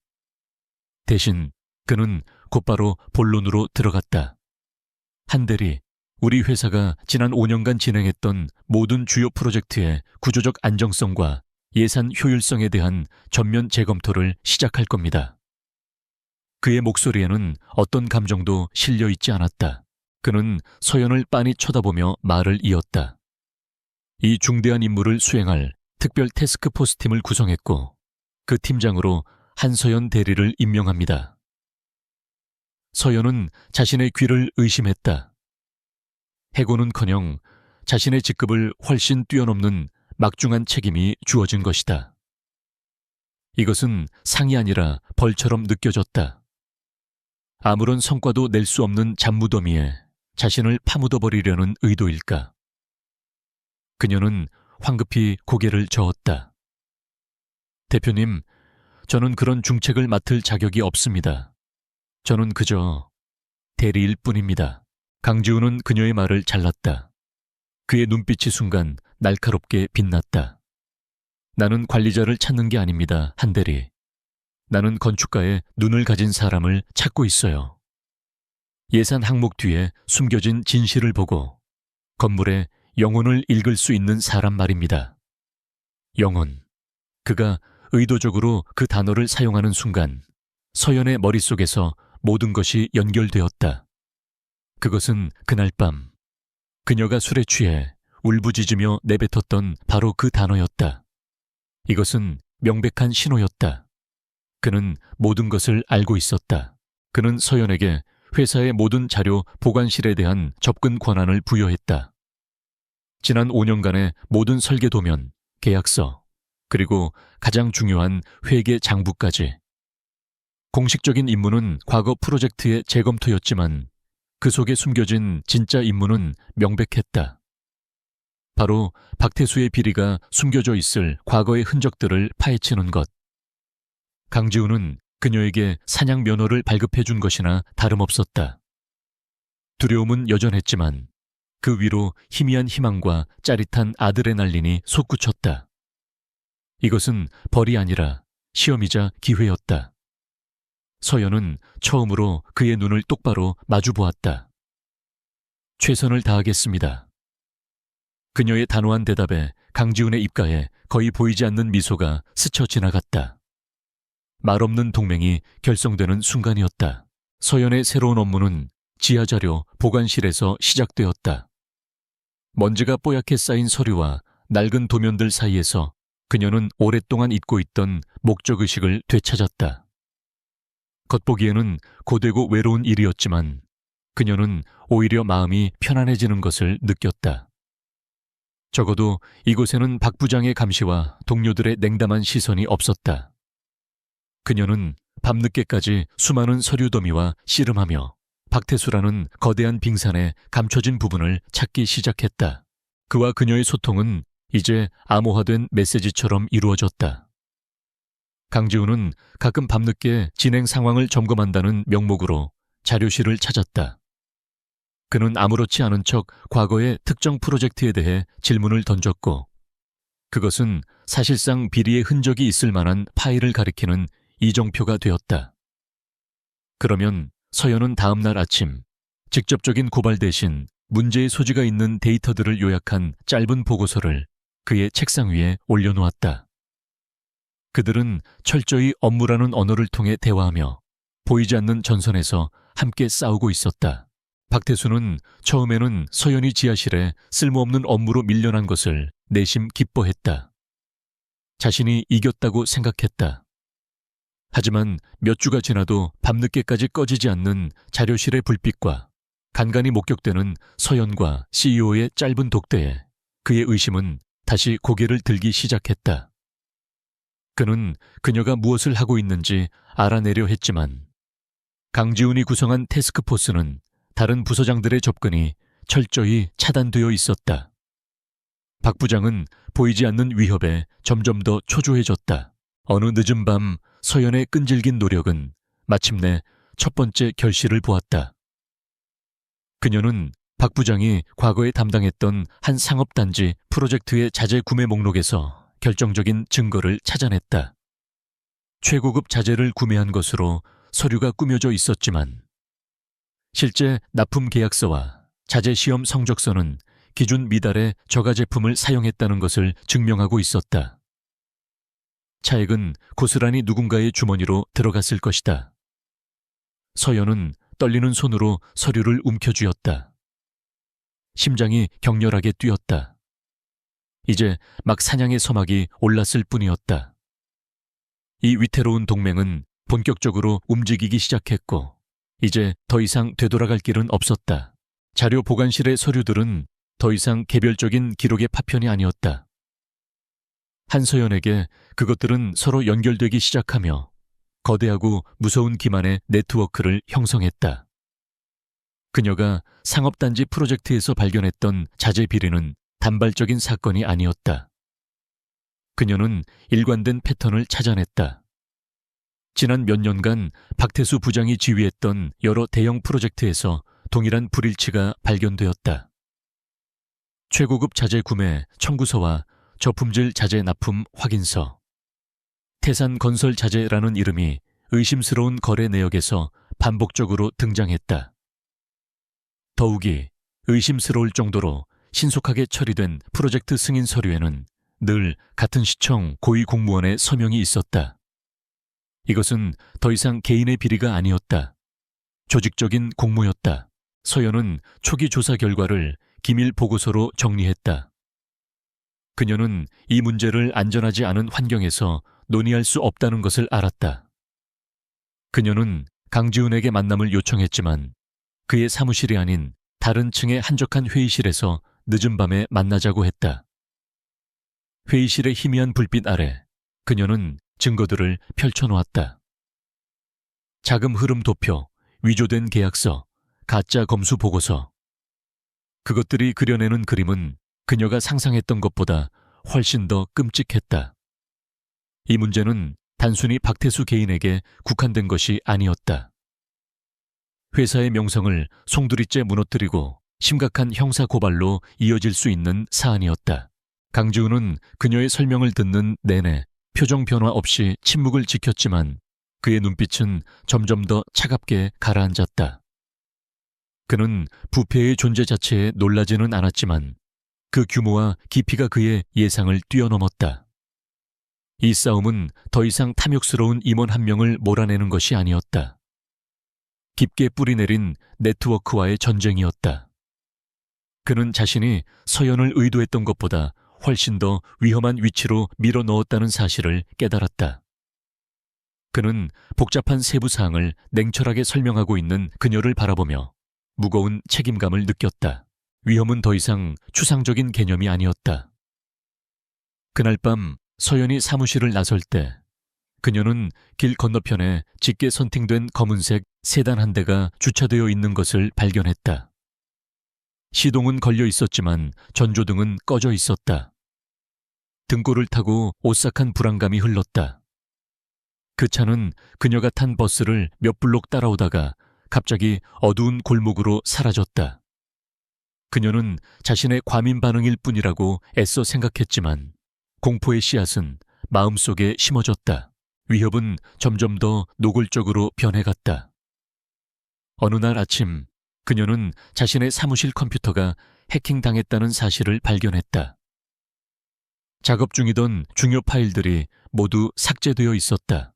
대신 그는 곧바로 본론으로 들어갔다. 한 대리, 우리 회사가 지난 5년간 진행했던 모든 주요 프로젝트의 구조적 안정성과 예산 효율성에 대한 전면 재검토를 시작할 겁니다. 그의 목소리에는 어떤 감정도 실려 있지 않았다. 그는 서연을 빤히 쳐다보며 말을 이었다. 이 중대한 임무를 수행할 특별 태스크포스 팀을 구성했고 그 팀장으로 한서연 대리를 임명합니다. 서연은 자신의 귀를 의심했다. 해고는커녕 자신의 직급을 훨씬 뛰어넘는 막중한 책임이 주어진 것이다. 이것은 상이 아니라 벌처럼 느껴졌다. 아무런 성과도 낼 수 없는 잡무더미에 자신을 파묻어버리려는 의도일까? 그녀는 황급히 고개를 저었다. 대표님, 저는 그런 중책을 맡을 자격이 없습니다. 저는 그저 대리일 뿐입니다. 강지훈은 그녀의 말을 잘랐다. 그의 눈빛이 순간 날카롭게 빛났다. 나는 관리자를 찾는 게 아닙니다, 한 대리. 나는 건축가의 눈을 가진 사람을 찾고 있어요. 예산 항목 뒤에 숨겨진 진실을 보고 건물의 영혼을 읽을 수 있는 사람 말입니다. 영혼. 그가 의도적으로 그 단어를 사용하는 순간 서연의 머릿속에서 모든 것이 연결되었다. 그것은 그날 밤 그녀가 술에 취해 울부짖으며 내뱉었던 바로 그 단어였다. 이것은 명백한 신호였다. 그는 모든 것을 알고 있었다. 그는 서연에게 회사의 모든 자료 보관실에 대한 접근 권한을 부여했다. 지난 5년간의 모든 설계 도면, 계약서, 그리고 가장 중요한 회계 장부까지. 공식적인 임무는 과거 프로젝트의 재검토였지만 그 속에 숨겨진 진짜 임무는 명백했다. 바로 박태수의 비리가 숨겨져 있을 과거의 흔적들을 파헤치는 것. 강지훈은 그녀에게 사냥 면허를 발급해 준 것이나 다름없었다. 두려움은 여전했지만 그 위로 희미한 희망과 짜릿한 아드레날린이 솟구쳤다. 이것은 벌이 아니라 시험이자 기회였다. 서연은 처음으로 그의 눈을 똑바로 마주 보았다. 최선을 다하겠습니다. 그녀의 단호한 대답에 강지훈의 입가에 거의 보이지 않는 미소가 스쳐 지나갔다. 말없는 동맹이 결성되는 순간이었다. 서연의 새로운 업무는 지하자료 보관실에서 시작되었다. 먼지가 뽀얗게 쌓인 서류와 낡은 도면들 사이에서 그녀는 오랫동안 잊고 있던 목적의식을 되찾았다. 겉보기에는 고되고 외로운 일이었지만 그녀는 오히려 마음이 편안해지는 것을 느꼈다. 적어도 이곳에는 박 부장의 감시와 동료들의 냉담한 시선이 없었다. 그녀는 밤늦게까지 수많은 서류 더미와 씨름하며 박태수라는 거대한 빙산의 감춰진 부분을 찾기 시작했다. 그와 그녀의 소통은 이제 암호화된 메시지처럼 이루어졌다. 강지훈은 가끔 밤늦게 진행 상황을 점검한다는 명목으로 자료실을 찾았다. 그는 아무렇지 않은 척 과거의 특정 프로젝트에 대해 질문을 던졌고, 그것은 사실상 비리의 흔적이 있을 만한 파일을 가리키는 이정표가 되었다. 그러면 서연은 다음 날 아침 직접적인 고발 대신 문제의 소지가 있는 데이터들을 요약한 짧은 보고서를 그의 책상 위에 올려놓았다. 그들은 철저히 업무라는 언어를 통해 대화하며 보이지 않는 전선에서 함께 싸우고 있었다. 박태수는 처음에는 서연이 지하실에 쓸모없는 업무로 밀려난 것을 내심 기뻐했다. 자신이 이겼다고 생각했다. 하지만 몇 주가 지나도 밤늦게까지 꺼지지 않는 자료실의 불빛과 간간히 목격되는 서연과 CEO의 짧은 독대에 그의 의심은 다시 고개를 들기 시작했다. 그는 그녀가 무엇을 하고 있는지 알아내려 했지만 강지훈이 구성한 태스크포스는 다른 부서장들의 접근이 철저히 차단되어 있었다. 박 부장은 보이지 않는 위협에 점점 더 초조해졌다. 어느 늦은 밤 서연의 끈질긴 노력은 마침내 첫 번째 결실을 보았다. 그녀는 박 부장이 과거에 담당했던 한 상업단지 프로젝트의 자재 구매 목록에서 결정적인 증거를 찾아냈다. 최고급 자재를 구매한 것으로 서류가 꾸며져 있었지만 실제 납품 계약서와 자재 시험 성적서는 기준 미달의 저가 제품을 사용했다는 것을 증명하고 있었다. 차액은 고스란히 누군가의 주머니로 들어갔을 것이다. 서연은 떨리는 손으로 서류를 움켜쥐었다. 심장이 격렬하게 뛰었다. 이제 막 사냥의 서막이 올랐을 뿐이었다. 이 위태로운 동맹은 본격적으로 움직이기 시작했고 이제 더 이상 되돌아갈 길은 없었다. 자료 보관실의 서류들은 더 이상 개별적인 기록의 파편이 아니었다. 한서연에게 그것들은 서로 연결되기 시작하며 거대하고 무서운 기만의 네트워크를 형성했다. 그녀가 상업단지 프로젝트에서 발견했던 자재 비리는 단발적인 사건이 아니었다. 그녀는 일관된 패턴을 찾아냈다. 지난 몇 년간 박태수 부장이 지휘했던 여러 대형 프로젝트에서 동일한 불일치가 발견되었다. 최고급 자재 구매 청구서와 저품질 자재 납품 확인서, 태산 건설 자재라는 이름이 의심스러운 거래 내역에서 반복적으로 등장했다. 더욱이 의심스러울 정도로 신속하게 처리된 프로젝트 승인 서류에는 늘 같은 시청 고위 공무원의 서명이 있었다. 이것은 더 이상 개인의 비리가 아니었다. 조직적인 공모였다. 서연은 초기 조사 결과를 기밀 보고서로 정리했다. 그녀는 이 문제를 안전하지 않은 환경에서 논의할 수 없다는 것을 알았다. 그녀는 강지훈에게 만남을 요청했지만 그의 사무실이 아닌 다른 층의 한적한 회의실에서 늦은 밤에 만나자고 했다. 회의실의 희미한 불빛 아래 그녀는 증거들을 펼쳐놓았다. 자금 흐름 도표, 위조된 계약서, 가짜 검수 보고서. 그것들이 그려내는 그림은 그녀가 상상했던 것보다 훨씬 더 끔찍했다. 이 문제는 단순히 박태수 개인에게 국한된 것이 아니었다. 회사의 명성을 송두리째 무너뜨리고 심각한 형사 고발로 이어질 수 있는 사안이었다. 강지훈은 그녀의 설명을 듣는 내내 표정 변화 없이 침묵을 지켰지만 그의 눈빛은 점점 더 차갑게 가라앉았다. 그는 부패의 존재 자체에 놀라지는 않았지만 그 규모와 깊이가 그의 예상을 뛰어넘었다. 이 싸움은 더 이상 탐욕스러운 임원 한 명을 몰아내는 것이 아니었다. 깊게 뿌리내린 네트워크와의 전쟁이었다. 그는 자신이 서연을 의도했던 것보다 훨씬 더 위험한 위치로 밀어 넣었다는 사실을 깨달았다. 그는 복잡한 세부 사항을 냉철하게 설명하고 있는 그녀를 바라보며 무거운 책임감을 느꼈다. 위험은 더 이상 추상적인 개념이 아니었다. 그날 밤 서연이 사무실을 나설 때 그녀는 길 건너편에 짙게 선팅된 검은색 세단 한 대가 주차되어 있는 것을 발견했다. 시동은 걸려 있었지만 전조등은 꺼져 있었다. 등골을 타고 오싹한 불안감이 흘렀다. 그 차는 그녀가 탄 버스를 몇 블록 따라오다가 갑자기 어두운 골목으로 사라졌다. 그녀는 자신의 과민 반응일 뿐이라고 애써 생각했지만 공포의 씨앗은 마음속에 심어졌다. 위협은 점점 더 노골적으로 변해갔다. 어느 날 아침 그녀는 자신의 사무실 컴퓨터가 해킹당했다는 사실을 발견했다. 작업 중이던 중요 파일들이 모두 삭제되어 있었다.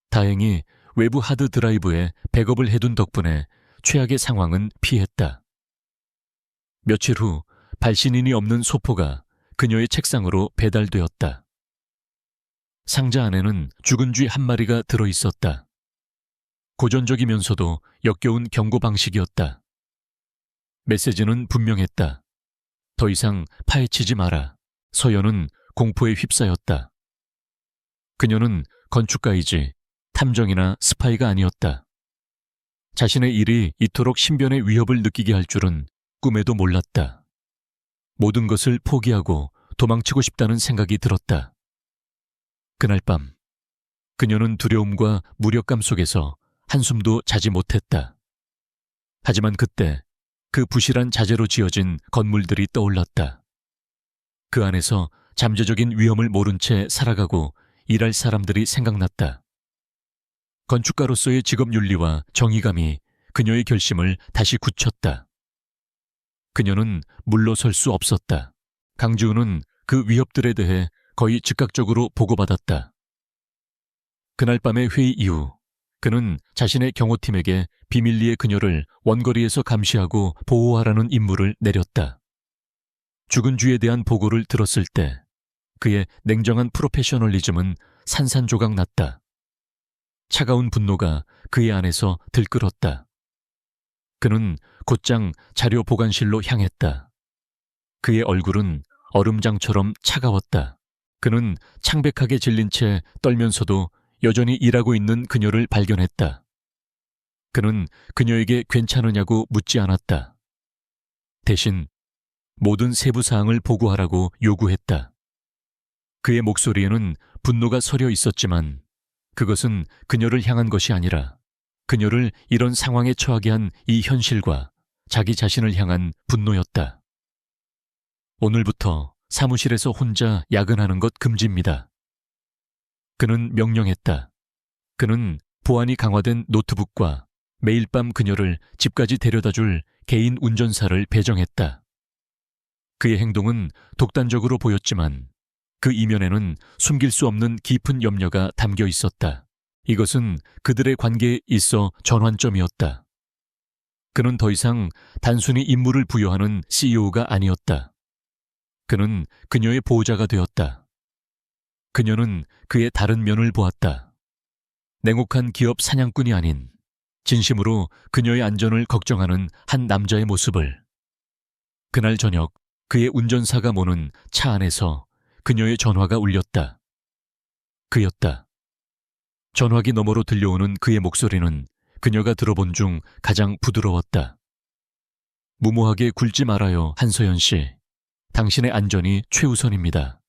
다행히 외부 하드 드라이브에 백업을 해둔 덕분에 최악의 상황은 피했다. 며칠 후 발신인이 없는 소포가 그녀의 책상으로 배달되었다. 상자 안에는 죽은 쥐 한 마리가 들어있었다. 고전적이면서도 역겨운 경고 방식이었다. 메시지는 분명했다. 더 이상 파헤치지 마라. 서연은 공포에 휩싸였다. 그녀는 건축가이지 탐정이나 스파이가 아니었다. 자신의 일이 이토록 신변의 위협을 느끼게 할 줄은 꿈에도 몰랐다. 모든 것을 포기하고 도망치고 싶다는 생각이 들었다. 그날 밤 그녀는 두려움과 무력감 속에서 한숨도 자지 못했다. 하지만 그때 그 부실한 자재로 지어진 건물들이 떠올랐다. 그 안에서 잠재적인 위험을 모른 채 살아가고 일할 사람들이 생각났다. 건축가로서의 직업 윤리와 정의감이 그녀의 결심을 다시 굳혔다. 그녀는 물러설 수 없었다. 강지우는 그 위협들에 대해 거의 즉각적으로 보고받았다. 그날 밤의 회의 이후 그는 자신의 경호팀에게 비밀리에 그녀를 원거리에서 감시하고 보호하라는 임무를 내렸다. 죽은 쥐에 대한 보고를 들었을 때 그의 냉정한 프로페셔널리즘은 산산조각 났다. 차가운 분노가 그의 안에서 들끓었다. 그는 곧장 자료 보관실로 향했다. 그의 얼굴은 얼음장처럼 차가웠다. 그는 창백하게 질린 채 떨면서도 여전히 일하고 있는 그녀를 발견했다. 그는 그녀에게 괜찮으냐고 묻지 않았다. 대신 모든 세부 사항을 보고하라고 요구했다. 그의 목소리에는 분노가 서려 있었지만 그것은 그녀를 향한 것이 아니라 그녀를 이런 상황에 처하게 한 이 현실과 자기 자신을 향한 분노였다. 오늘부터 사무실에서 혼자 야근하는 것 금지입니다. 그는 명령했다. 그는 보안이 강화된 노트북과 매일 밤 그녀를 집까지 데려다줄 개인 운전사를 배정했다. 그의 행동은 독단적으로 보였지만 그 이면에는 숨길 수 없는 깊은 염려가 담겨 있었다. 이것은 그들의 관계에 있어 전환점이었다. 그는 더 이상 단순히 임무를 부여하는 CEO가 아니었다. 그는 그녀의 보호자가 되었다. 그녀는 그의 다른 면을 보았다. 냉혹한 기업 사냥꾼이 아닌 진심으로 그녀의 안전을 걱정하는 한 남자의 모습을. 그날 저녁 그의 운전사가 모는 차 안에서 그녀의 전화가 울렸다. 그였다. 전화기 너머로 들려오는 그의 목소리는 그녀가 들어본 중 가장 부드러웠다. 무모하게 굴지 말아요, 한서연 씨. 당신의 안전이 최우선입니다.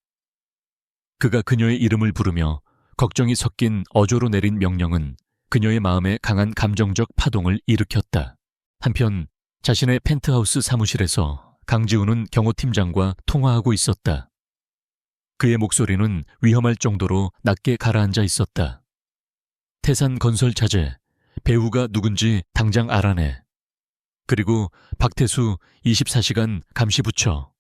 그가 그녀의 이름을 부르며 걱정이 섞인 어조로 내린 명령은 그녀의 마음에 강한 감정적 파동을 일으켰다. 한편 자신의 펜트하우스 사무실에서 강지우는 경호팀장과 통화하고 있었다. 그의 목소리는 위험할 정도로 낮게 가라앉아 있었다. 태산 건설 자재, 배우가 누군지 당장 알아내. 그리고 박태수 24시간 감시 부처.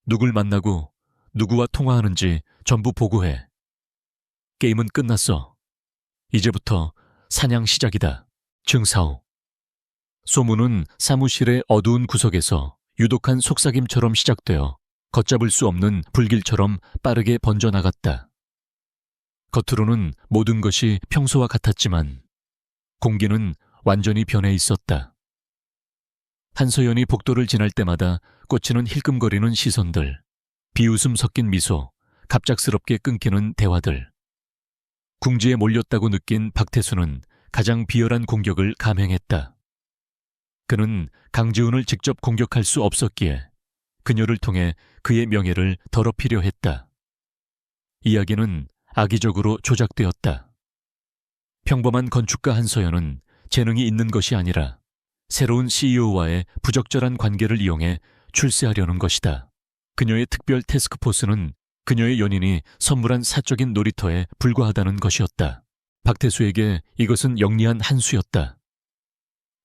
누굴 만나고 누구와 통화하는지 전부 보고해. 게임은 끝났어. 이제부터 사냥 시작이다. 증사오. 소문은 사무실의 어두운 구석에서 유독한 속삭임처럼 시작되어 걷잡을 수 없는 불길처럼 빠르게 번져나갔다. 겉으로는 모든 것이 평소와 같았지만 공기는 완전히 변해 있었다. 한서연이 복도를 지날 때마다 꽂히는 힐끔거리는 시선들, 비웃음 섞인 미소, 갑작스럽게 끊기는 대화들. 궁지에 몰렸다고 느낀 박태수는 가장 비열한 공격을 감행했다. 그는 강지훈을 직접 공격할 수 없었기에 그녀를 통해 그의 명예를 더럽히려 했다. 이야기는 악의적으로 조작되었다. 평범한 건축가 한서연은 재능이 있는 것이 아니라 새로운 CEO와의 부적절한 관계를 이용해 출세하려는 것이다. 그녀의 특별 태스크포스는 그녀의 연인이 선물한 사적인 놀이터에 불과하다는 것이었다. 박태수에게 이것은 영리한 한 수였다.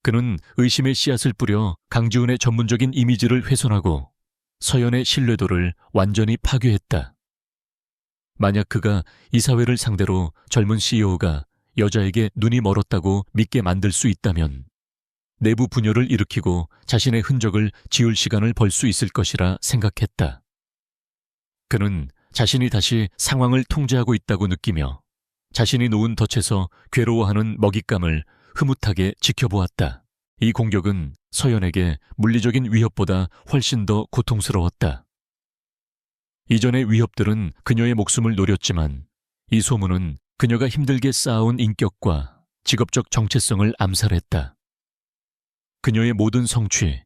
그는 의심의 씨앗을 뿌려 강지훈의 전문적인 이미지를 훼손하고 서연의 신뢰도를 완전히 파괴했다. 만약 그가 이사회를 상대로 젊은 CEO가 여자에게 눈이 멀었다고 믿게 만들 수 있다면 내부 분열을 일으키고 자신의 흔적을 지울 시간을 벌 수 있을 것이라 생각했다. 그는 자신이 다시 상황을 통제하고 있다고 느끼며 자신이 놓은 덫에서 괴로워하는 먹잇감을 흐뭇하게 지켜보았다. 이 공격은 서연에게 물리적인 위협보다 훨씬 더 고통스러웠다. 이전의 위협들은 그녀의 목숨을 노렸지만 이 소문은 그녀가 힘들게 쌓아온 인격과 직업적 정체성을 암살했다. 그녀의 모든 성취,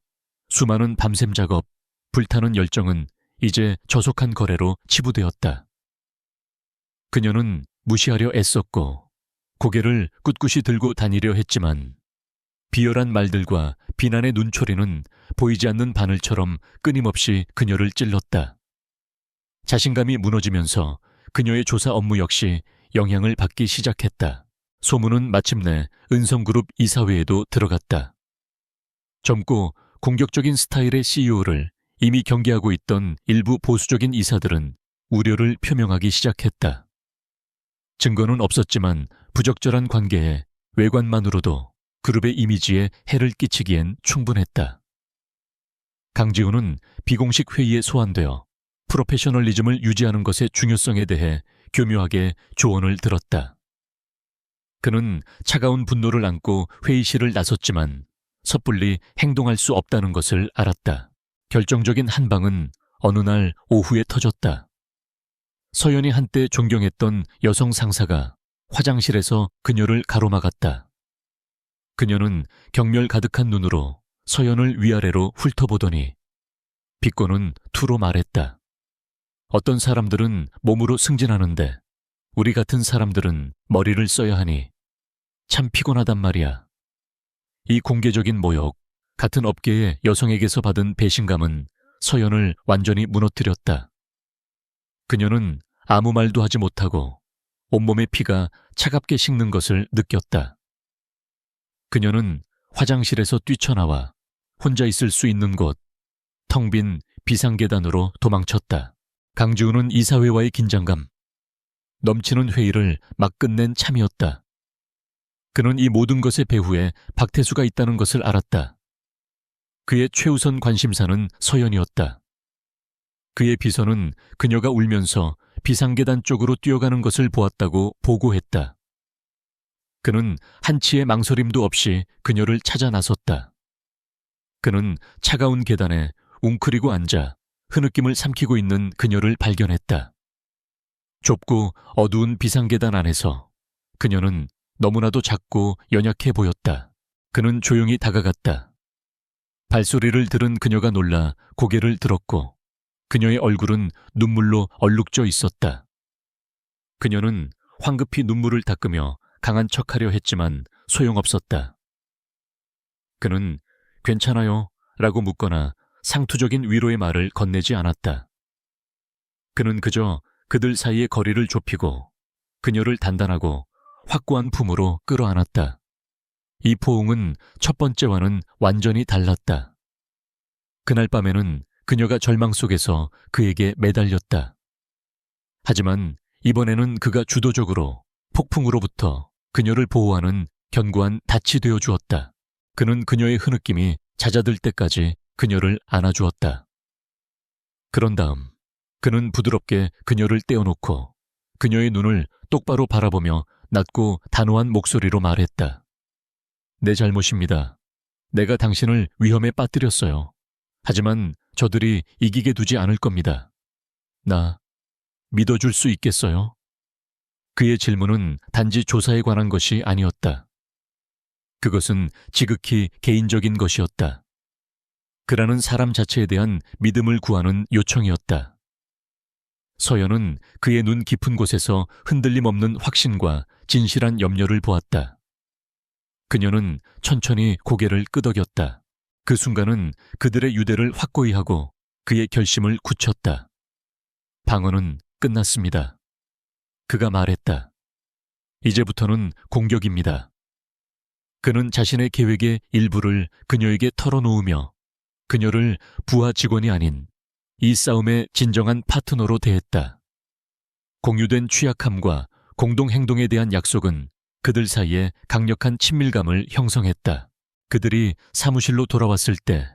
수많은 밤샘 작업, 불타는 열정은 이제 저속한 거래로 치부되었다. 그녀는 무시하려 애썼고 고개를 꿋꿋이 들고 다니려 했지만 비열한 말들과 비난의 눈초리는 보이지 않는 바늘처럼 끊임없이 그녀를 찔렀다. 자신감이 무너지면서 그녀의 조사 업무 역시 영향을 받기 시작했다. 소문은 마침내 은성그룹 이사회에도 들어갔다. 젊고 공격적인 스타일의 CEO를 이미 경계하고 있던 일부 보수적인 이사들은 우려를 표명하기 시작했다. 증거는 없었지만 부적절한 관계에 외관만으로도 그룹의 이미지에 해를 끼치기엔 충분했다. 강지훈은 비공식 회의에 소환되어 프로페셔널리즘을 유지하는 것의 중요성에 대해 교묘하게 조언을 들었다. 그는 차가운 분노를 안고 회의실을 나섰지만 섣불리 행동할 수 없다는 것을 알았다. 결정적인 한 방은 어느 날 오후에 터졌다. 서연이 한때 존경했던 여성 상사가 화장실에서 그녀를 가로막았다. 그녀는 경멸 가득한 눈으로 서연을 위아래로 훑어보더니 비꼬는 투로 말했다. 어떤 사람들은 몸으로 승진하는데 우리 같은 사람들은 머리를 써야 하니 참 피곤하단 말이야. 이 공개적인 모욕, 같은 업계의 여성에게서 받은 배신감은 서연을 완전히 무너뜨렸다. 그녀는 아무 말도 하지 못하고 온몸의 피가 차갑게 식는 것을 느꼈다. 그녀는 화장실에서 뛰쳐나와 혼자 있을 수 있는 곳, 텅 빈 비상계단으로 도망쳤다. 강지훈은 이사회와의 긴장감, 넘치는 회의를 막 끝낸 참이었다. 그는 이 모든 것의 배후에 박태수가 있다는 것을 알았다. 그의 최우선 관심사는 서연이었다. 그의 비서는 그녀가 울면서 비상계단 쪽으로 뛰어가는 것을 보았다고 보고했다. 그는 한치의 망설임도 없이 그녀를 찾아 나섰다. 그는 차가운 계단에 웅크리고 앉아 흐느낌을 삼키고 있는 그녀를 발견했다. 좁고 어두운 비상계단 안에서 그녀는 너무나도 작고 연약해 보였다. 그는 조용히 다가갔다. 발소리를 들은 그녀가 놀라 고개를 들었고 그녀의 얼굴은 눈물로 얼룩져 있었다. 그녀는 황급히 눈물을 닦으며 강한 척하려 했지만 소용없었다. 그는 괜찮아요 라고 묻거나 상투적인 위로의 말을 건네지 않았다. 그는 그저 그들 사이의 거리를 좁히고 그녀를 단단하고 확고한 품으로 끌어안았다. 이 포옹은 첫 번째와는 완전히 달랐다. 그날 밤에는 그녀가 절망 속에서 그에게 매달렸다. 하지만 이번에는 그가 주도적으로 폭풍으로부터 그녀를 보호하는 견고한 닻이 되어 주었다. 그는 그녀의 흐느낌이 잦아들 때까지 그녀를 안아주었다. 그런 다음 그는 부드럽게 그녀를 떼어놓고 그녀의 눈을 똑바로 바라보며 낮고 단호한 목소리로 말했다. 내 잘못입니다. 내가 당신을 위험에 빠뜨렸어요. 하지만 저들이 이기게 두지 않을 겁니다. 나 믿어줄 수 있겠어요? 그의 질문은 단지 조사에 관한 것이 아니었다. 그것은 지극히 개인적인 것이었다. 그라는 사람 자체에 대한 믿음을 구하는 요청이었다. 서연은 그의 눈 깊은 곳에서 흔들림 없는 확신과 진실한 염려를 보았다. 그녀는 천천히 고개를 끄덕였다. 그 순간은 그들의 유대를 확고히 하고 그의 결심을 굳혔다. 방어는 끝났습니다. 그가 말했다. 이제부터는 공격입니다. 그는 자신의 계획의 일부를 그녀에게 털어놓으며 그녀를 부하 직원이 아닌 이 싸움의 진정한 파트너로 대했다. 공유된 취약함과 공동 행동에 대한 약속은 그들 사이에 강력한 친밀감을 형성했다. 그들이 사무실로 돌아왔을 때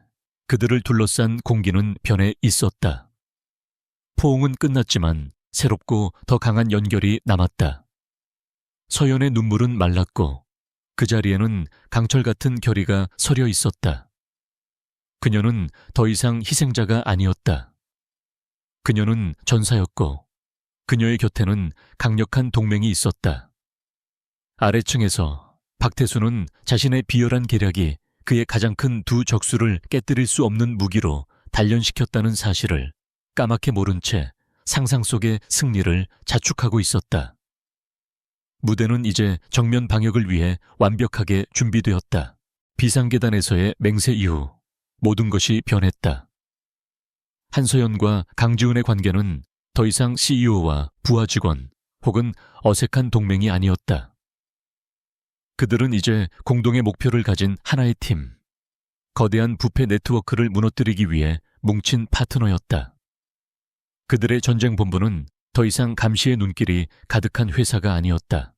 그들을 둘러싼 공기는 변해 있었다. 포옹은 끝났지만 새롭고 더 강한 연결이 남았다. 서연의 눈물은 말랐고 그 자리에는 강철 같은 결의가 서려 있었다. 그녀는 더 이상 희생자가 아니었다. 그녀는 전사였고 그녀의 곁에는 강력한 동맹이 있었다. 아래층에서 박태수는 자신의 비열한 계략이 그의 가장 큰 두 적수를 깨뜨릴 수 없는 무기로 단련시켰다는 사실을 까맣게 모른 채 상상 속의 승리를 자축하고 있었다. 무대는 이제 정면 방역을 위해 완벽하게 준비되었다. 비상계단에서의 맹세 이후 모든 것이 변했다. 한서연과 강지훈의 관계는 더 이상 CEO와 부하 직원 혹은 어색한 동맹이 아니었다. 그들은 이제 공동의 목표를 가진 하나의 팀, 거대한 부패 네트워크를 무너뜨리기 위해 뭉친 파트너였다. 그들의 전쟁 본부는 더 이상 감시의 눈길이 가득한 회사가 아니었다.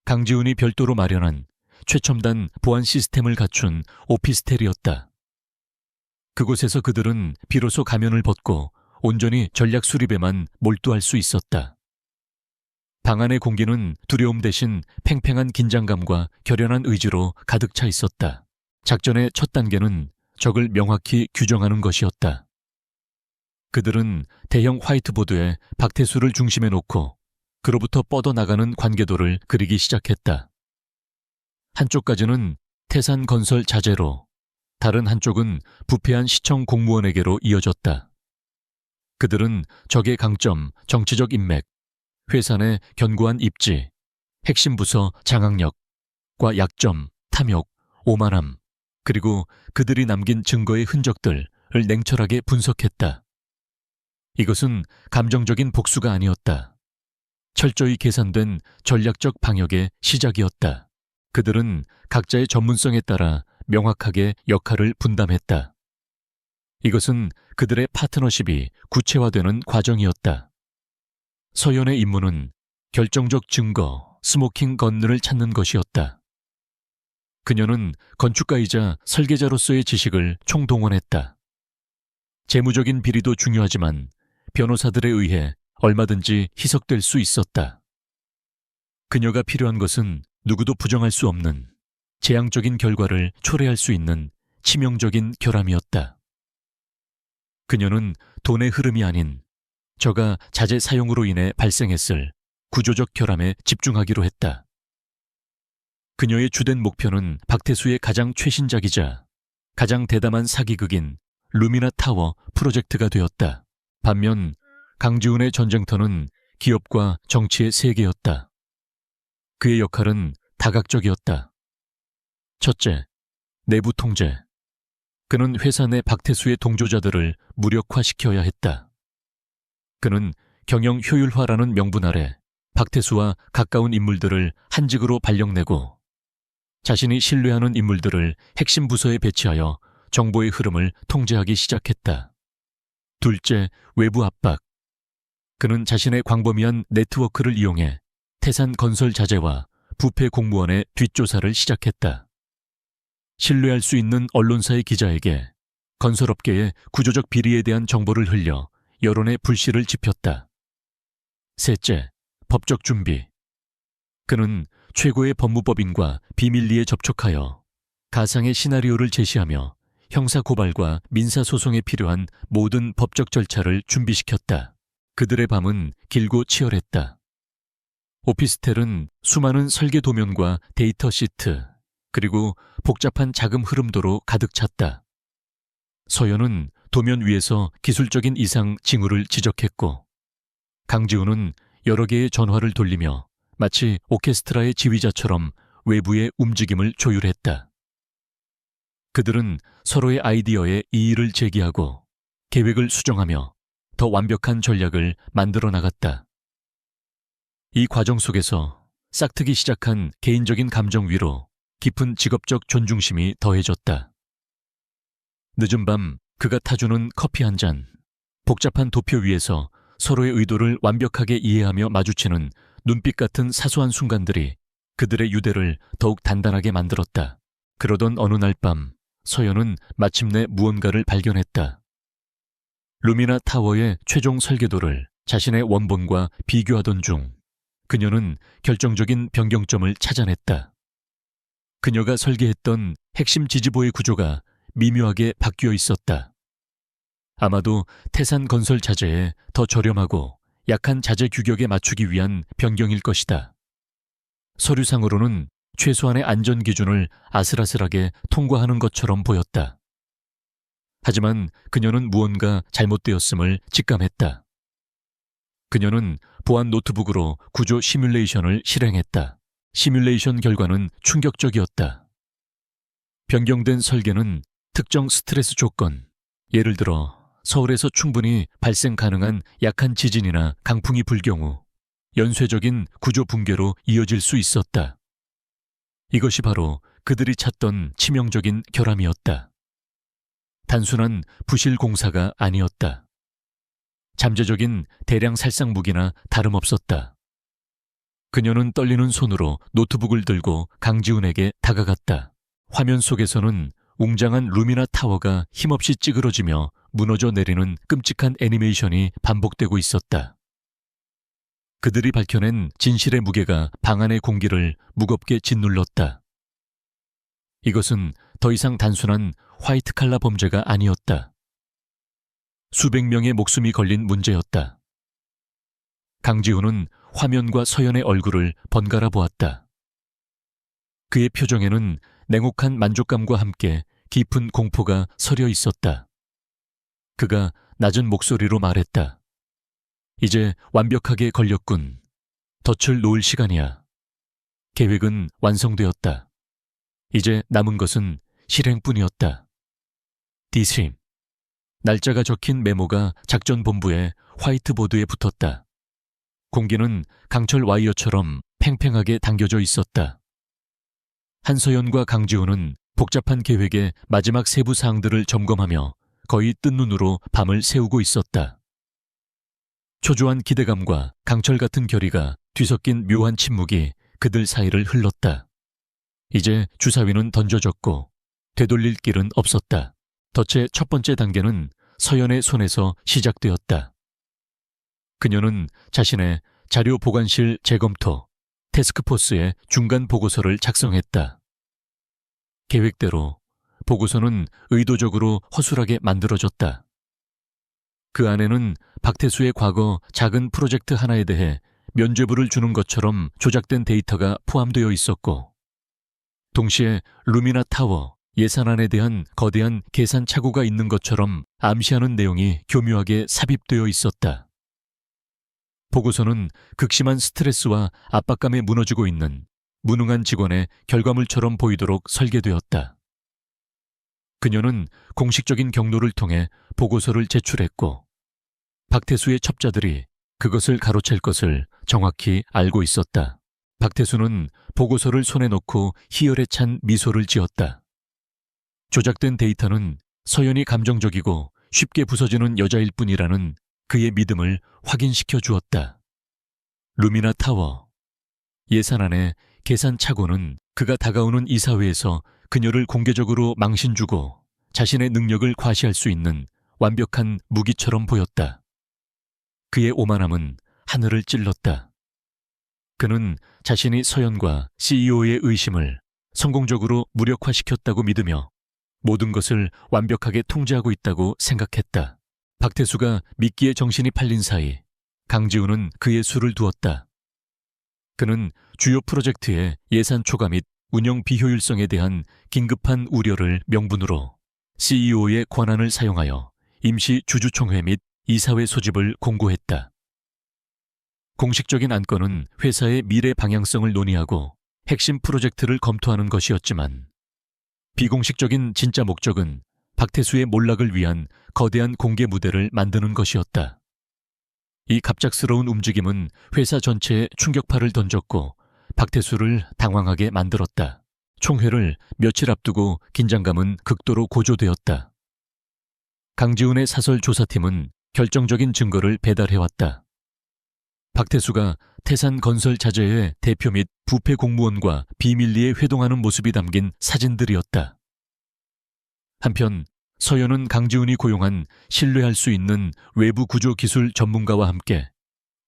강지훈이 별도로 마련한 최첨단 보안 시스템을 갖춘 오피스텔이었다. 그곳에서 그들은 비로소 가면을 벗고 온전히 전략 수립에만 몰두할 수 있었다. 방 안의 공기는 두려움 대신 팽팽한 긴장감과 결연한 의지로 가득 차 있었다. 작전의 첫 단계는 적을 명확히 규정하는 것이었다. 그들은 대형 화이트보드에 박태수를 중심에 놓고 그로부터 뻗어나가는 관계도를 그리기 시작했다. 한쪽까지는 태산건설 자재로, 다른 한쪽은 부패한 시청 공무원에게로 이어졌다. 그들은 적의 강점, 정치적 인맥, 회사 내 견고한 입지, 핵심 부서 장악력과 약점, 탐욕, 오만함, 그리고 그들이 남긴 증거의 흔적들을 냉철하게 분석했다. 이것은 감정적인 복수가 아니었다. 철저히 계산된 전략적 방역의 시작이었다. 그들은 각자의 전문성에 따라 명확하게 역할을 분담했다. 이것은 그들의 파트너십이 구체화되는 과정이었다. 서연의 임무는 결정적 증거, 스모킹 건을 찾는 것이었다. 그녀는 건축가이자 설계자로서의 지식을 총동원했다. 재무적인 비리도 중요하지만 변호사들에 의해 얼마든지 희석될 수 있었다. 그녀가 필요한 것은 누구도 부정할 수 없는 재앙적인 결과를 초래할 수 있는 치명적인 결함이었다. 그녀는 돈의 흐름이 아닌 저가 자재 사용으로 인해 발생했을 구조적 결함에 집중하기로 했다. 그녀의 주된 목표는 박태수의 가장 최신작이자 가장 대담한 사기극인 루미나 타워 프로젝트가 되었다. 반면 강지훈의 전쟁터는 기업과 정치의 세계였다. 그의 역할은 다각적이었다. 첫째, 내부 통제. 그는 회사 내 박태수의 동조자들을 무력화시켜야 했다. 그는 경영 효율화라는 명분 아래 박태수와 가까운 인물들을 한직으로 발령내고 자신이 신뢰하는 인물들을 핵심 부서에 배치하여 정보의 흐름을 통제하기 시작했다. 둘째, 외부 압박. 그는 자신의 광범위한 네트워크를 이용해 태산 건설 자재와 부패 공무원의 뒷조사를 시작했다. 신뢰할 수 있는 언론사의 기자에게 건설업계의 구조적 비리에 대한 정보를 흘려 여론의 불씨를 지폈다. 셋째, 법적 준비. 그는 최고의 법무법인과 비밀리에 접촉하여 가상의 시나리오를 제시하며 형사고발과 민사소송에 필요한 모든 법적 절차를 준비시켰다. 그들의 밤은 길고 치열했다. 오피스텔은 수많은 설계 도면과 데이터 시트, 그리고 복잡한 자금 흐름도로 가득 찼다. 서연은 도면 위에서 기술적인 이상 징후를 지적했고 강지훈은 여러 개의 전화를 돌리며 마치 오케스트라의 지휘자처럼 외부의 움직임을 조율했다. 그들은 서로의 아이디어에 이의를 제기하고 계획을 수정하며 더 완벽한 전략을 만들어 나갔다. 이 과정 속에서 싹트기 시작한 개인적인 감정 위로 깊은 직업적 존중심이 더해졌다. 늦은 밤 그가 타주는 커피 한 잔, 복잡한 도표 위에서 서로의 의도를 완벽하게 이해하며 마주치는 눈빛 같은 사소한 순간들이 그들의 유대를 더욱 단단하게 만들었다. 그러던 어느 날 밤 서연은 마침내 무언가를 발견했다. 루미나 타워의 최종 설계도를 자신의 원본과 비교하던 중 그녀는 결정적인 변경점을 찾아냈다. 그녀가 설계했던 핵심 지지부의 구조가 미묘하게 바뀌어 있었다. 아마도 태산 건설 자재에 더 저렴하고 약한 자재 규격에 맞추기 위한 변경일 것이다. 서류상으로는 최소한의 안전 기준을 아슬아슬하게 통과하는 것처럼 보였다. 하지만 그녀는 무언가 잘못되었음을 직감했다. 그녀는 보안 노트북으로 구조 시뮬레이션을 실행했다. 시뮬레이션 결과는 충격적이었다. 변경된 설계는 특정 스트레스 조건, 예를 들어 서울에서 충분히 발생 가능한 약한 지진이나 강풍이 불 경우 연쇄적인 구조 붕괴로 이어질 수 있었다. 이것이 바로 그들이 찾던 치명적인 결함이었다. 단순한 부실 공사가 아니었다. 잠재적인 대량 살상 무기나 다름없었다. 그녀는 떨리는 손으로 노트북을 들고 강지훈에게 다가갔다. 화면 속에서는 웅장한 루미나 타워가 힘없이 찌그러지며 무너져 내리는 끔찍한 애니메이션이 반복되고 있었다. 그들이 밝혀낸 진실의 무게가 방 안의 공기를 무겁게 짓눌렀다. 이것은 더 이상 단순한 화이트 칼라 범죄가 아니었다. 수백 명의 목숨이 걸린 문제였다. 강지훈은 화면과 서연의 얼굴을 번갈아 보았다. 그의 표정에는 냉혹한 만족감과 함께 깊은 공포가 서려 있었다. 그가 낮은 목소리로 말했다. 이제 완벽하게 걸렸군. 덫을 놓을 시간이야. 계획은 완성되었다. 이제 남은 것은 실행뿐이었다. 디스림. 날짜가 적힌 메모가 작전본부의 화이트보드에 붙었다. 공기는 강철 와이어처럼 팽팽하게 당겨져 있었다. 한서연과 강지훈은 복잡한 계획의 마지막 세부 사항들을 점검하며 거의 뜬 눈으로 밤을 새우고 있었다. 초조한 기대감과 강철 같은 결의가 뒤섞인 묘한 침묵이 그들 사이를 흘렀다. 이제 주사위는 던져졌고 되돌릴 길은 없었다. 덫의 첫 번째 단계는 서연의 손에서 시작되었다. 그녀는 자신의 자료 보관실 재검토, 태스크포스의 중간 보고서를 작성했다. 계획대로 보고서는 의도적으로 허술하게 만들어졌다. 그 안에는 박태수의 과거 작은 프로젝트 하나에 대해 면죄부를 주는 것처럼 조작된 데이터가 포함되어 있었고, 동시에 루미나 타워 예산안에 대한 거대한 계산 착오가 있는 것처럼 암시하는 내용이 교묘하게 삽입되어 있었다. 보고서는 극심한 스트레스와 압박감에 무너지고 있는 무능한 직원의 결과물처럼 보이도록 설계되었다. 그녀는 공식적인 경로를 통해 보고서를 제출했고, 박태수의 첩자들이 그것을 가로챌 것을 정확히 알고 있었다. 박태수는 보고서를 손에 넣고 희열에 찬 미소를 지었다. 조작된 데이터는 서연이 감정적이고 쉽게 부서지는 여자일 뿐이라는 그의 믿음을 확인시켜 주었다. 루미나 타워. 예산안의 계산 착오는 그가 다가오는 이사회에서 그녀를 공개적으로 망신주고 자신의 능력을 과시할 수 있는 완벽한 무기처럼 보였다. 그의 오만함은 하늘을 찔렀다. 그는 자신이 서연과 CEO의 의심을 성공적으로 무력화시켰다고 믿으며 모든 것을 완벽하게 통제하고 있다고 생각했다. 박태수가 미끼에 정신이 팔린 사이 강지훈은 그의 수를 두었다. 그는 주요 프로젝트의 예산 초과 및 운영 비효율성에 대한 긴급한 우려를 명분으로 CEO의 권한을 사용하여 임시 주주총회 및 이사회 소집을 공고했다. 공식적인 안건은 회사의 미래 방향성을 논의하고 핵심 프로젝트를 검토하는 것이었지만 비공식적인 진짜 목적은 박태수의 몰락을 위한 거대한 공개 무대를 만드는 것이었다. 이 갑작스러운 움직임은 회사 전체에 충격파를 던졌고 박태수를 당황하게 만들었다. 총회를 며칠 앞두고 긴장감은 극도로 고조되었다. 강지훈의 사설 조사팀은 결정적인 증거를 배달해왔다. 박태수가 태산 건설 자재의 대표 및 부패 공무원과 비밀리에 회동하는 모습이 담긴 사진들이었다. 한편 서현은 강지훈이 고용한 신뢰할 수 있는 외부 구조 기술 전문가와 함께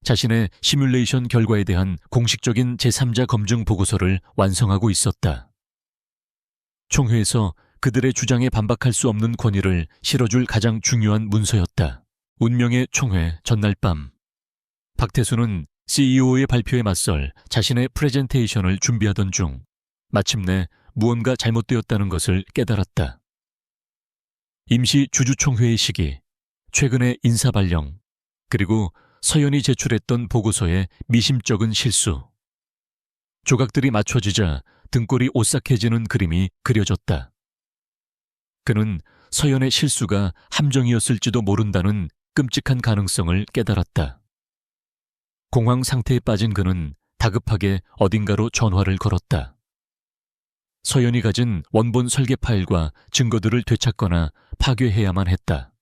자신의 시뮬레이션 결과에 대한 공식적인 제3자 검증 보고서를 완성하고 있었다. 총회에서 그들의 주장에 반박할 수 없는 권위를 실어줄 가장 중요한 문서였다. 운명의 총회 전날 밤, 박태수는 CEO의 발표에 맞설 자신의 프레젠테이션을 준비하던 중 마침내 무언가 잘못되었다는 것을 깨달았다. 임시 주주총회의 시기, 최근의 인사 발령, 그리고 서현이 제출했던 보고서의 미심쩍은 실수. 조각들이 맞춰지자 등골이 오싹해지는 그림이 그려졌다. 그는 서현의 실수가 함정이었을지도 모른다는 끔찍한 가능성을 깨달았다. 공황 상태에 빠진 그는 다급하게 어딘가로 전화를 걸었다. 서현이 가진 원본 설계 파일과 증거들을 되찾거나 파괴해야만 했다.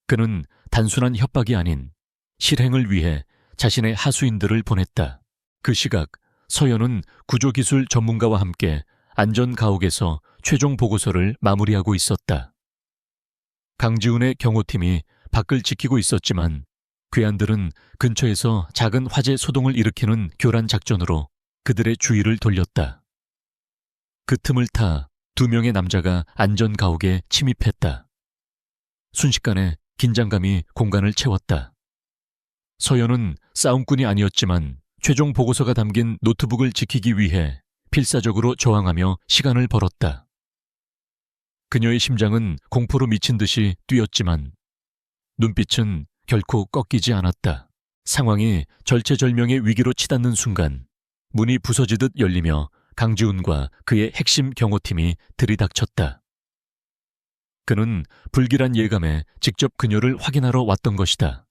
그는 단순한 협박이 아닌 실행을 위해 자신의 하수인들을 보냈다. 그 시각 서현은 구조기술 전문가와 함께 안전가옥에서 최종 보고서를 마무리하고 있었다. 강지훈의 경호팀이 밖을 지키고 있었지만 괴한들은 근처에서 작은 화재 소동을 일으키는 교란 작전으로 그들의 주의를 돌렸다. 그 틈을 타 2명의 남자가 안전가옥에 침입했다. 순식간에 긴장감이 공간을 채웠다. 서현은 싸움꾼이 아니었지만 최종 보고서가 담긴 노트북을 지키기 위해 필사적으로 저항하며 시간을 벌었다. 그녀의 심장은 공포로 미친 듯이 뛰었지만 눈빛은 결코 꺾이지 않았다. 상황이 절체절명의 위기로 치닫는 순간 문이 부서지듯 열리며 강지훈과 그의 핵심 경호팀이 들이닥쳤다. 그는 불길한 예감에 직접 그녀를 확인하러 왔던 것이다.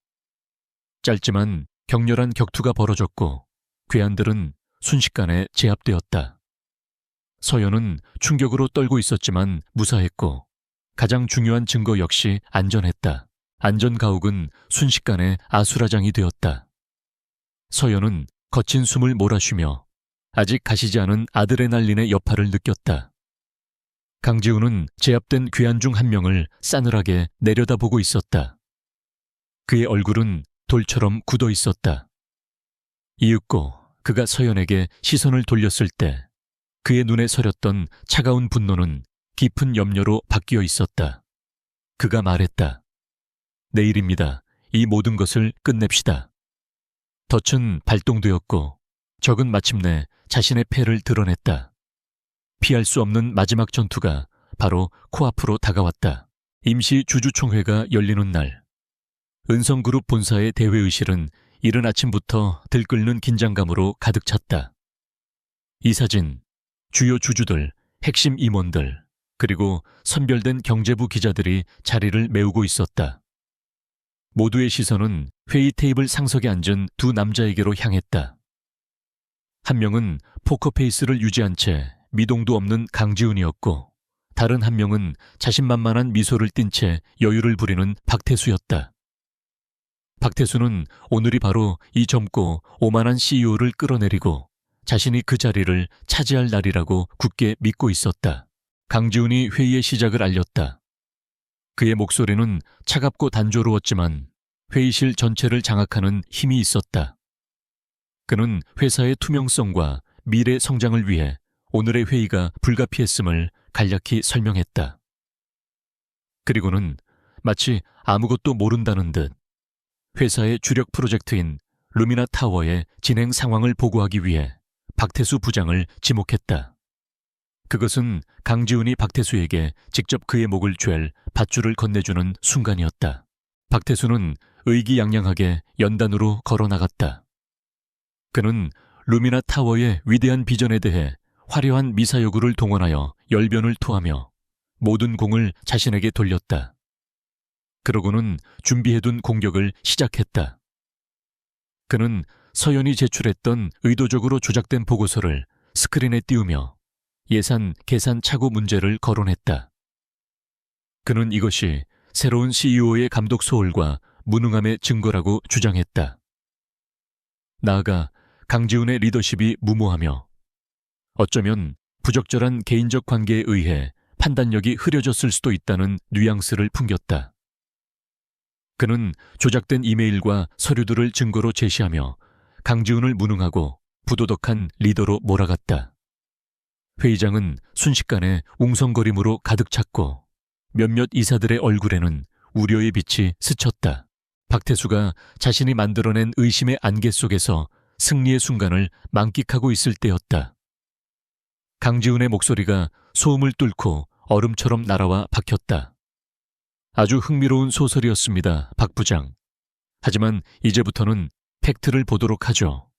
짧지만 격렬한 격투가 벌어졌고 괴한들은 순식간에 제압되었다. 서현은 충격으로 떨고 있었지만 무사했고 가장 중요한 증거 역시 안전했다. 안전가옥은 순식간에 아수라장이 되었다. 서현은 거친 숨을 몰아쉬며 아직 가시지 않은 아드레날린의 여파를 느꼈다. 강지훈은 제압된 괴한 중 한 명을 싸늘하게 내려다보고 있었다. 그의 얼굴은 돌처럼 굳어 있었다. 이윽고 그가 서현에게 시선을 돌렸을 때 그의 눈에 서렸던 차가운 분노는 깊은 염려로 바뀌어 있었다. 그가 말했다. 내일입니다. 이 모든 것을 끝냅시다. 덫은 발동되었고 적은 마침내 자신의 패를 드러냈다. 피할 수 없는 마지막 전투가 바로 코앞으로 다가왔다. 임시 주주총회가 열리는 날, 은성그룹 본사의 대회의실은 이른 아침부터 들끓는 긴장감으로 가득 찼다. 이 사진, 주요 주주들, 핵심 임원들, 그리고 선별된 경제부 기자들이 자리를 메우고 있었다. 모두의 시선은 회의 테이블 상석에 앉은 두 남자에게로 향했다. 한 명은 포커페이스를 유지한 채 미동도 없는 강지훈이었고 다른 한 명은 자신만만한 미소를 띤 채 여유를 부리는 박태수였다. 박태수는 오늘이 바로 이 젊고 오만한 CEO를 끌어내리고 자신이 그 자리를 차지할 날이라고 굳게 믿고 있었다. 강지훈이 회의의 시작을 알렸다. 그의 목소리는 차갑고 단조로웠지만 회의실 전체를 장악하는 힘이 있었다. 그는 회사의 투명성과 미래 성장을 위해 오늘의 회의가 불가피했음을 간략히 설명했다. 그리고는 마치 아무것도 모른다는 듯 회사의 주력 프로젝트인 루미나 타워의 진행 상황을 보고하기 위해 박태수 부장을 지목했다. 그것은 강지훈이 박태수에게 직접 그의 목을 죄 밧줄을 건네주는 순간이었다. 박태수는 의기양양하게 연단으로 걸어나갔다. 그는 루미나 타워의 위대한 비전에 대해 화려한 미사여구를 동원하여 열변을 토하며 모든 공을 자신에게 돌렸다. 그러고는 준비해둔 공격을 시작했다. 그는 서연이 제출했던 의도적으로 조작된 보고서를 스크린에 띄우며 예산 계산 착오 문제를 거론했다. 그는 이것이 새로운 CEO의 감독 소홀과 무능함의 증거라고 주장했다. 나아가 강지훈의 리더십이 무모하며 어쩌면 부적절한 개인적 관계에 의해 판단력이 흐려졌을 수도 있다는 뉘앙스를 풍겼다. 그는 조작된 이메일과 서류들을 증거로 제시하며 강지훈을 무능하고 부도덕한 리더로 몰아갔다. 회의장은 순식간에 웅성거림으로 가득 찼고 몇몇 이사들의 얼굴에는 우려의 빛이 스쳤다. 박태수가 자신이 만들어낸 의심의 안개 속에서 승리의 순간을 만끽하고 있을 때였다. 강지훈의 목소리가 소음을 뚫고 얼음처럼 날아와 박혔다. 아주 흥미로운 소설이었습니다, 박 부장. 하지만 이제부터는 팩트를 보도록 하죠.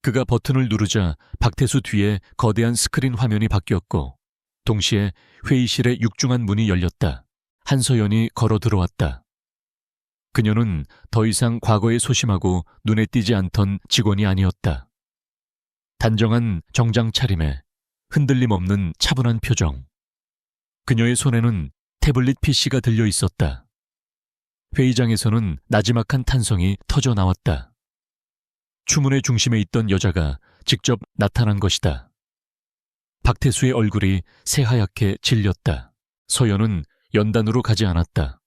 그가 버튼을 누르자 박태수 뒤에 거대한 스크린 화면이 바뀌었고 동시에 회의실의 육중한 문이 열렸다. 한서연이 걸어 들어왔다. 그녀는 더 이상 과거에 소심하고 눈에 띄지 않던 직원이 아니었다. 단정한 정장 차림에 흔들림 없는 차분한 표정. 그녀의 손에는 태블릿 PC가 들려 있었다. 회의장에서는 나지막한 탄성이 터져 나왔다. 추문의 중심에 있던 여자가 직접 나타난 것이다. 박태수의 얼굴이 새하얗게 질렸다. 서연은 연단으로 가지 않았다.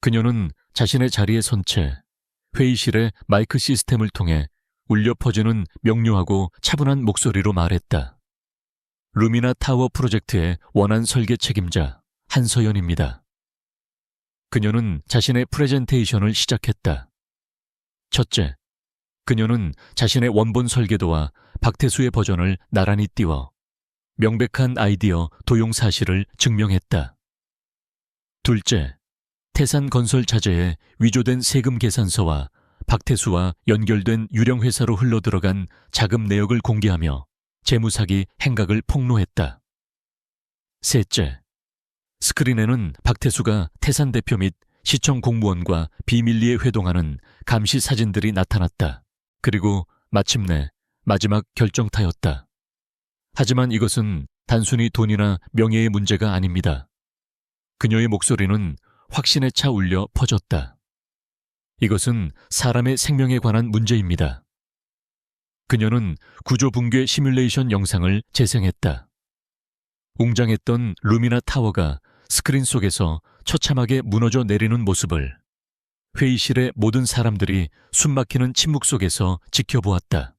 그녀는 자신의 자리에 선 채 회의실의 마이크 시스템을 통해 울려 퍼지는 명료하고 차분한 목소리로 말했다. 루미나 타워 프로젝트의 원안 설계 책임자 한서연입니다. 그녀는 자신의 프레젠테이션을 시작했다. 첫째, 그녀는 자신의 원본 설계도와 박태수의 버전을 나란히 띄워 명백한 아이디어 도용 사실을 증명했다. 둘째, 태산건설 자재의 위조된 세금 계산서와 박태수와 연결된 유령 회사로 흘러들어간 자금 내역을 공개하며 재무사기 행각을 폭로했다. 셋째, 스크린에는 박태수가 태산 대표 및 시청 공무원과 비밀리에 회동하는 감시 사진들이 나타났다. 그리고 마침내 마지막 결정타였다. 하지만 이것은 단순히 돈이나 명예의 문제가 아닙니다. 그녀의 목소리는 확신에 차 울려 퍼졌다. 이것은 사람의 생명에 관한 문제입니다. 그녀는 구조 붕괴 시뮬레이션 영상을 재생했다. 웅장했던 루미나 타워가 스크린 속에서 처참하게 무너져 내리는 모습을 회의실의 모든 사람들이 숨막히는 침묵 속에서 지켜보았다.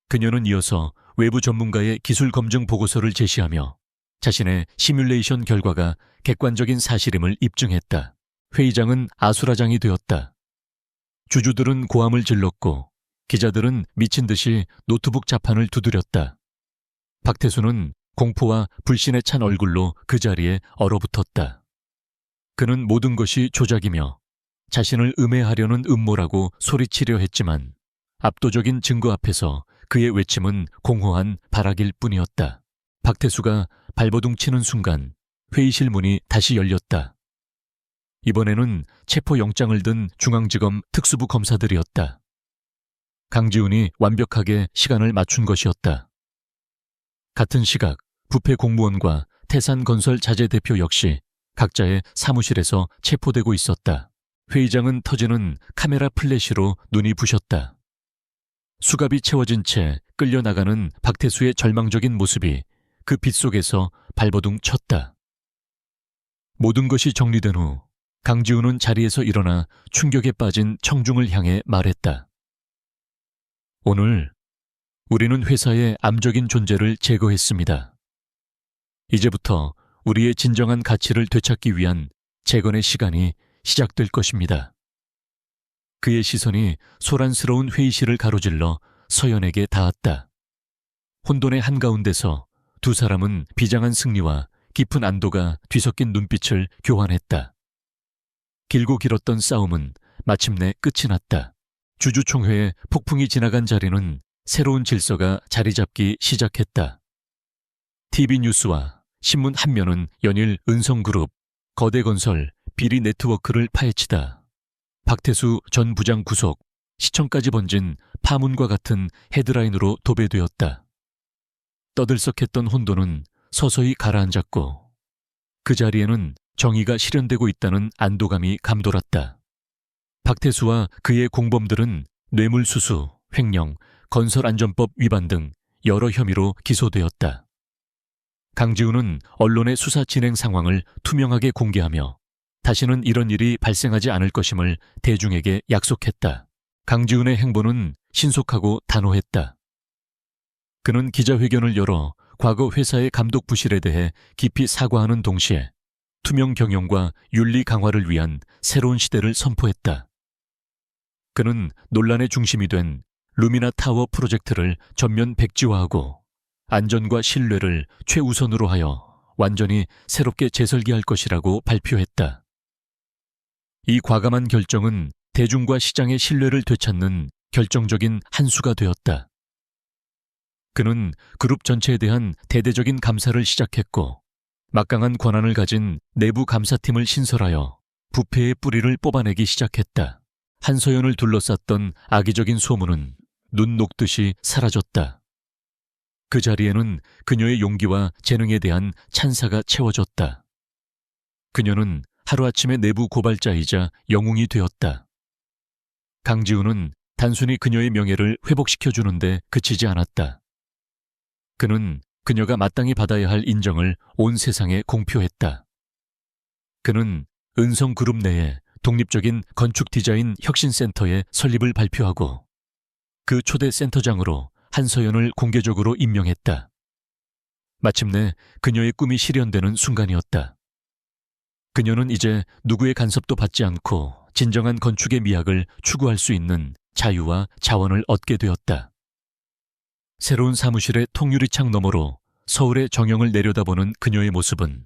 그녀는 이어서 외부 전문가의 기술 검증 보고서를 제시하며 자신의 시뮬레이션 결과가 객관적인 사실임을 입증했다. 회의장은 아수라장이 되었다. 주주들은 고함을 질렀고 기자들은 미친 듯이 노트북 자판을 두드렸다. 박태수는 공포와 불신에 찬 얼굴로 그 자리에 얼어붙었다. 그는 모든 것이 조작이며 자신을 음해하려는 음모라고 소리치려 했지만 압도적인 증거 앞에서 그의 외침은 공허한 발악일 뿐이었다. 박태수가 발버둥 치는 순간 회의실 문이 다시 열렸다. 이번에는 체포영장을 든 중앙지검 특수부 검사들이었다. 강지훈이 완벽하게 시간을 맞춘 것이었다. 같은 시각 부패 공무원과 태산건설 자재 대표 역시 각자의 사무실에서 체포되고 있었다. 회의장은 터지는 카메라 플래시로 눈이 부셨다. 수갑이 채워진 채 끌려나가는 박태수의 절망적인 모습이 그 빛 속에서 발버둥 쳤다. 모든 것이 정리된 후 강지훈은 자리에서 일어나 충격에 빠진 청중을 향해 말했다. 오늘 우리는 회사의 암적인 존재를 제거했습니다. 이제부터 우리의 진정한 가치를 되찾기 위한 재건의 시간이 시작될 것입니다. 그의 시선이 소란스러운 회의실을 가로질러 서연에게 닿았다. 혼돈의 한가운데서 두 사람은 비장한 승리와 깊은 안도가 뒤섞인 눈빛을 교환했다. 길고 길었던 싸움은 마침내 끝이 났다. 주주총회에 폭풍이 지나간 자리는 새로운 질서가 자리 잡기 시작했다. TV 뉴스와 신문 한 면은 연일 은성그룹, 거대건설, 비리 네트워크를 파헤치다. 박태수 전 부장 구속, 시청까지 번진 파문과 같은 헤드라인으로 도배되었다. 떠들썩했던 혼돈은 서서히 가라앉았고 그 자리에는 정의가 실현되고 있다는 안도감이 감돌았다. 박태수와 그의 공범들은 뇌물수수, 횡령, 건설안전법 위반 등 여러 혐의로 기소되었다. 강지훈은 언론의 수사 진행 상황을 투명하게 공개하며 다시는 이런 일이 발생하지 않을 것임을 대중에게 약속했다. 강지훈의 행보는 신속하고 단호했다. 그는 기자회견을 열어 과거 회사의 감독 부실에 대해 깊이 사과하는 동시에 투명 경영과 윤리 강화를 위한 새로운 시대를 선포했다. 그는 논란의 중심이 된 루미나 타워 프로젝트를 전면 백지화하고 안전과 신뢰를 최우선으로 하여 완전히 새롭게 재설계할 것이라고 발표했다. 이 과감한 결정은 대중과 시장의 신뢰를 되찾는 결정적인 한 수가 되었다. 그는 그룹 전체에 대한 대대적인 감사를 시작했고 막강한 권한을 가진 내부 감사팀을 신설하여 부패의 뿌리를 뽑아내기 시작했다. 한서연을 둘러쌌던 악의적인 소문은 눈 녹듯이 사라졌다. 그 자리에는 그녀의 용기와 재능에 대한 찬사가 채워졌다. 그녀는 하루아침에 내부 고발자이자 영웅이 되었다. 강지훈은 단순히 그녀의 명예를 회복시켜주는데 그치지 않았다. 그는 그녀가 마땅히 받아야 할 인정을 온 세상에 공표했다. 그는 은성그룹 내에 독립적인 건축 디자인 혁신센터의 설립을 발표하고 그 초대 센터장으로 한서연을 공개적으로 임명했다. 마침내 그녀의 꿈이 실현되는 순간이었다. 그녀는 이제 누구의 간섭도 받지 않고 진정한 건축의 미학을 추구할 수 있는 자유와 자원을 얻게 되었다. 새로운 사무실의 통유리창 너머로 서울의 정영을 내려다보는 그녀의 모습은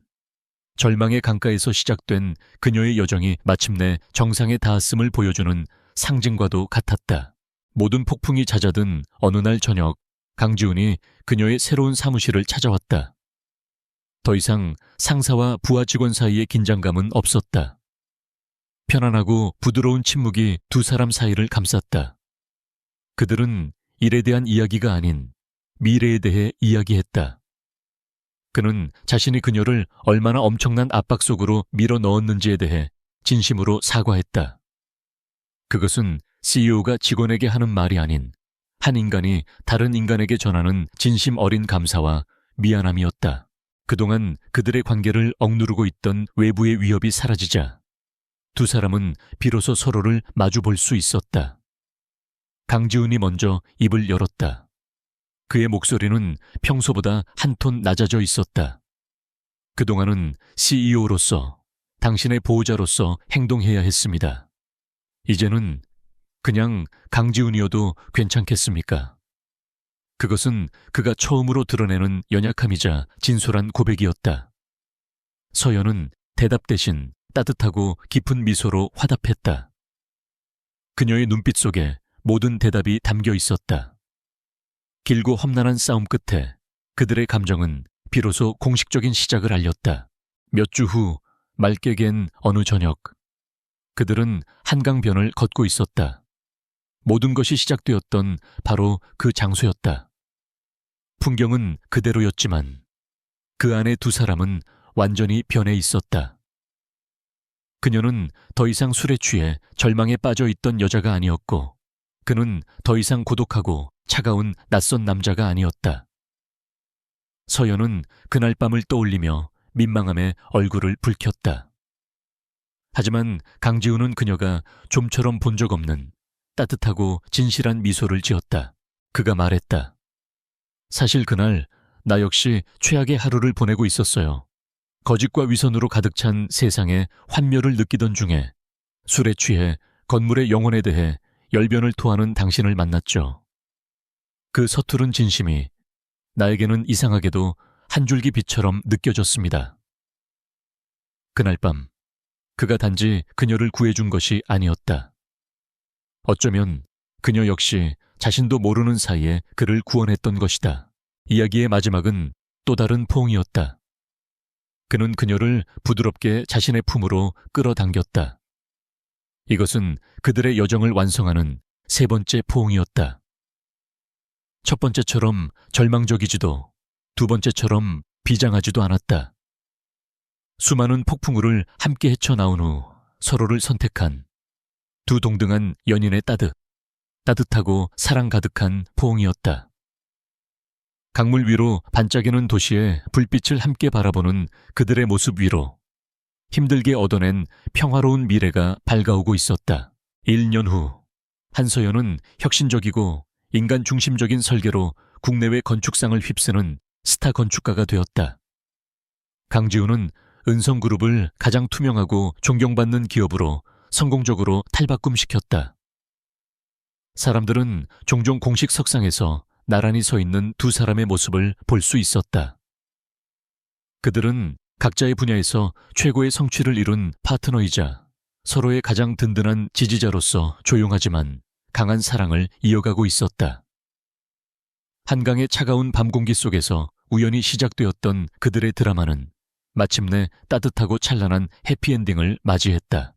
절망의 강가에서 시작된 그녀의 여정이 마침내 정상에 닿았음을 보여주는 상징과도 같았다. 모든 폭풍이 잦아든 어느 날 저녁, 강지훈이 그녀의 새로운 사무실을 찾아왔다. 더 이상 상사와 부하 직원 사이의 긴장감은 없었다. 편안하고 부드러운 침묵이 두 사람 사이를 감쌌다. 그들은 일에 대한 이야기가 아닌 미래에 대해 이야기했다. 그는 자신이 그녀를 얼마나 엄청난 압박 속으로 밀어 넣었는지에 대해 진심으로 사과했다. 그것은 CEO가 직원에게 하는 말이 아닌 한 인간이 다른 인간에게 전하는 진심 어린 감사와 미안함이었다. 그동안 그들의 관계를 억누르고 있던 외부의 위협이 사라지자 두 사람은 비로소 서로를 마주 볼 수 있었다. 강지훈이 먼저 입을 열었다. 그의 목소리는 평소보다 한 톤 낮아져 있었다. 그동안은 CEO로서, 당신의 보호자로서 행동해야 했습니다. 이제는 그냥 강지훈이어도 괜찮겠습니까? 그것은 그가 처음으로 드러내는 연약함이자 진솔한 고백이었다. 서연은 대답 대신 따뜻하고 깊은 미소로 화답했다. 그녀의 눈빛 속에 모든 대답이 담겨 있었다. 길고 험난한 싸움 끝에 그들의 감정은 비로소 공식적인 시작을 알렸다. 몇 주 후 맑게 갠 어느 저녁, 그들은 한강변을 걷고 있었다. 모든 것이 시작되었던 바로 그 장소였다. 풍경은 그대로였지만 그 안에 두 사람은 완전히 변해 있었다. 그녀는 더 이상 술에 취해 절망에 빠져 있던 여자가 아니었고 그는 더 이상 고독하고 차가운 낯선 남자가 아니었다. 서연은 그날 밤을 떠올리며 민망함에 얼굴을 붉혔다. 하지만 강지훈은 그녀가 좀처럼 본 적 없는 따뜻하고 진실한 미소를 지었다. 그가 말했다. 사실 그날 나 역시 최악의 하루를 보내고 있었어요. 거짓과 위선으로 가득 찬 세상에 환멸을 느끼던 중에 술에 취해 건물의 영혼에 대해 열변을 토하는 당신을 만났죠. 그 서투른 진심이 나에게는 이상하게도 한 줄기 빛처럼 느껴졌습니다. 그날 밤 그가 단지 그녀를 구해준 것이 아니었다. 어쩌면 그녀 역시 자신도 모르는 사이에 그를 구원했던 것이다. 이야기의 마지막은 또 다른 포옹이었다. 그는 그녀를 부드럽게 자신의 품으로 끌어당겼다. 이것은 그들의 여정을 완성하는 세 번째 포옹이었다. 첫 번째처럼 절망적이지도 두 번째처럼 비장하지도 않았다. 수많은 폭풍우를 함께 헤쳐나온 후 서로를 선택한 두 동등한 연인의 따뜻하고 사랑 가득한 포옹이었다. 강물 위로 반짝이는 도시의 불빛을 함께 바라보는 그들의 모습 위로 힘들게 얻어낸 평화로운 미래가 밝아오고 있었다. 1년 후 한서연은 혁신적이고 인간 중심적인 설계로 국내외 건축상을 휩쓰는 스타 건축가가 되었다. 강지우는 은성그룹을 가장 투명하고 존경받는 기업으로 성공적으로 탈바꿈시켰다. 사람들은 종종 공식 석상에서 나란히 서 있는 두 사람의 모습을 볼 수 있었다. 그들은 각자의 분야에서 최고의 성취를 이룬 파트너이자 서로의 가장 든든한 지지자로서 조용하지만 강한 사랑을 이어가고 있었다. 한강의 차가운 밤 공기 속에서 우연히 시작되었던 그들의 드라마는 마침내 따뜻하고 찬란한 해피엔딩을 맞이했다.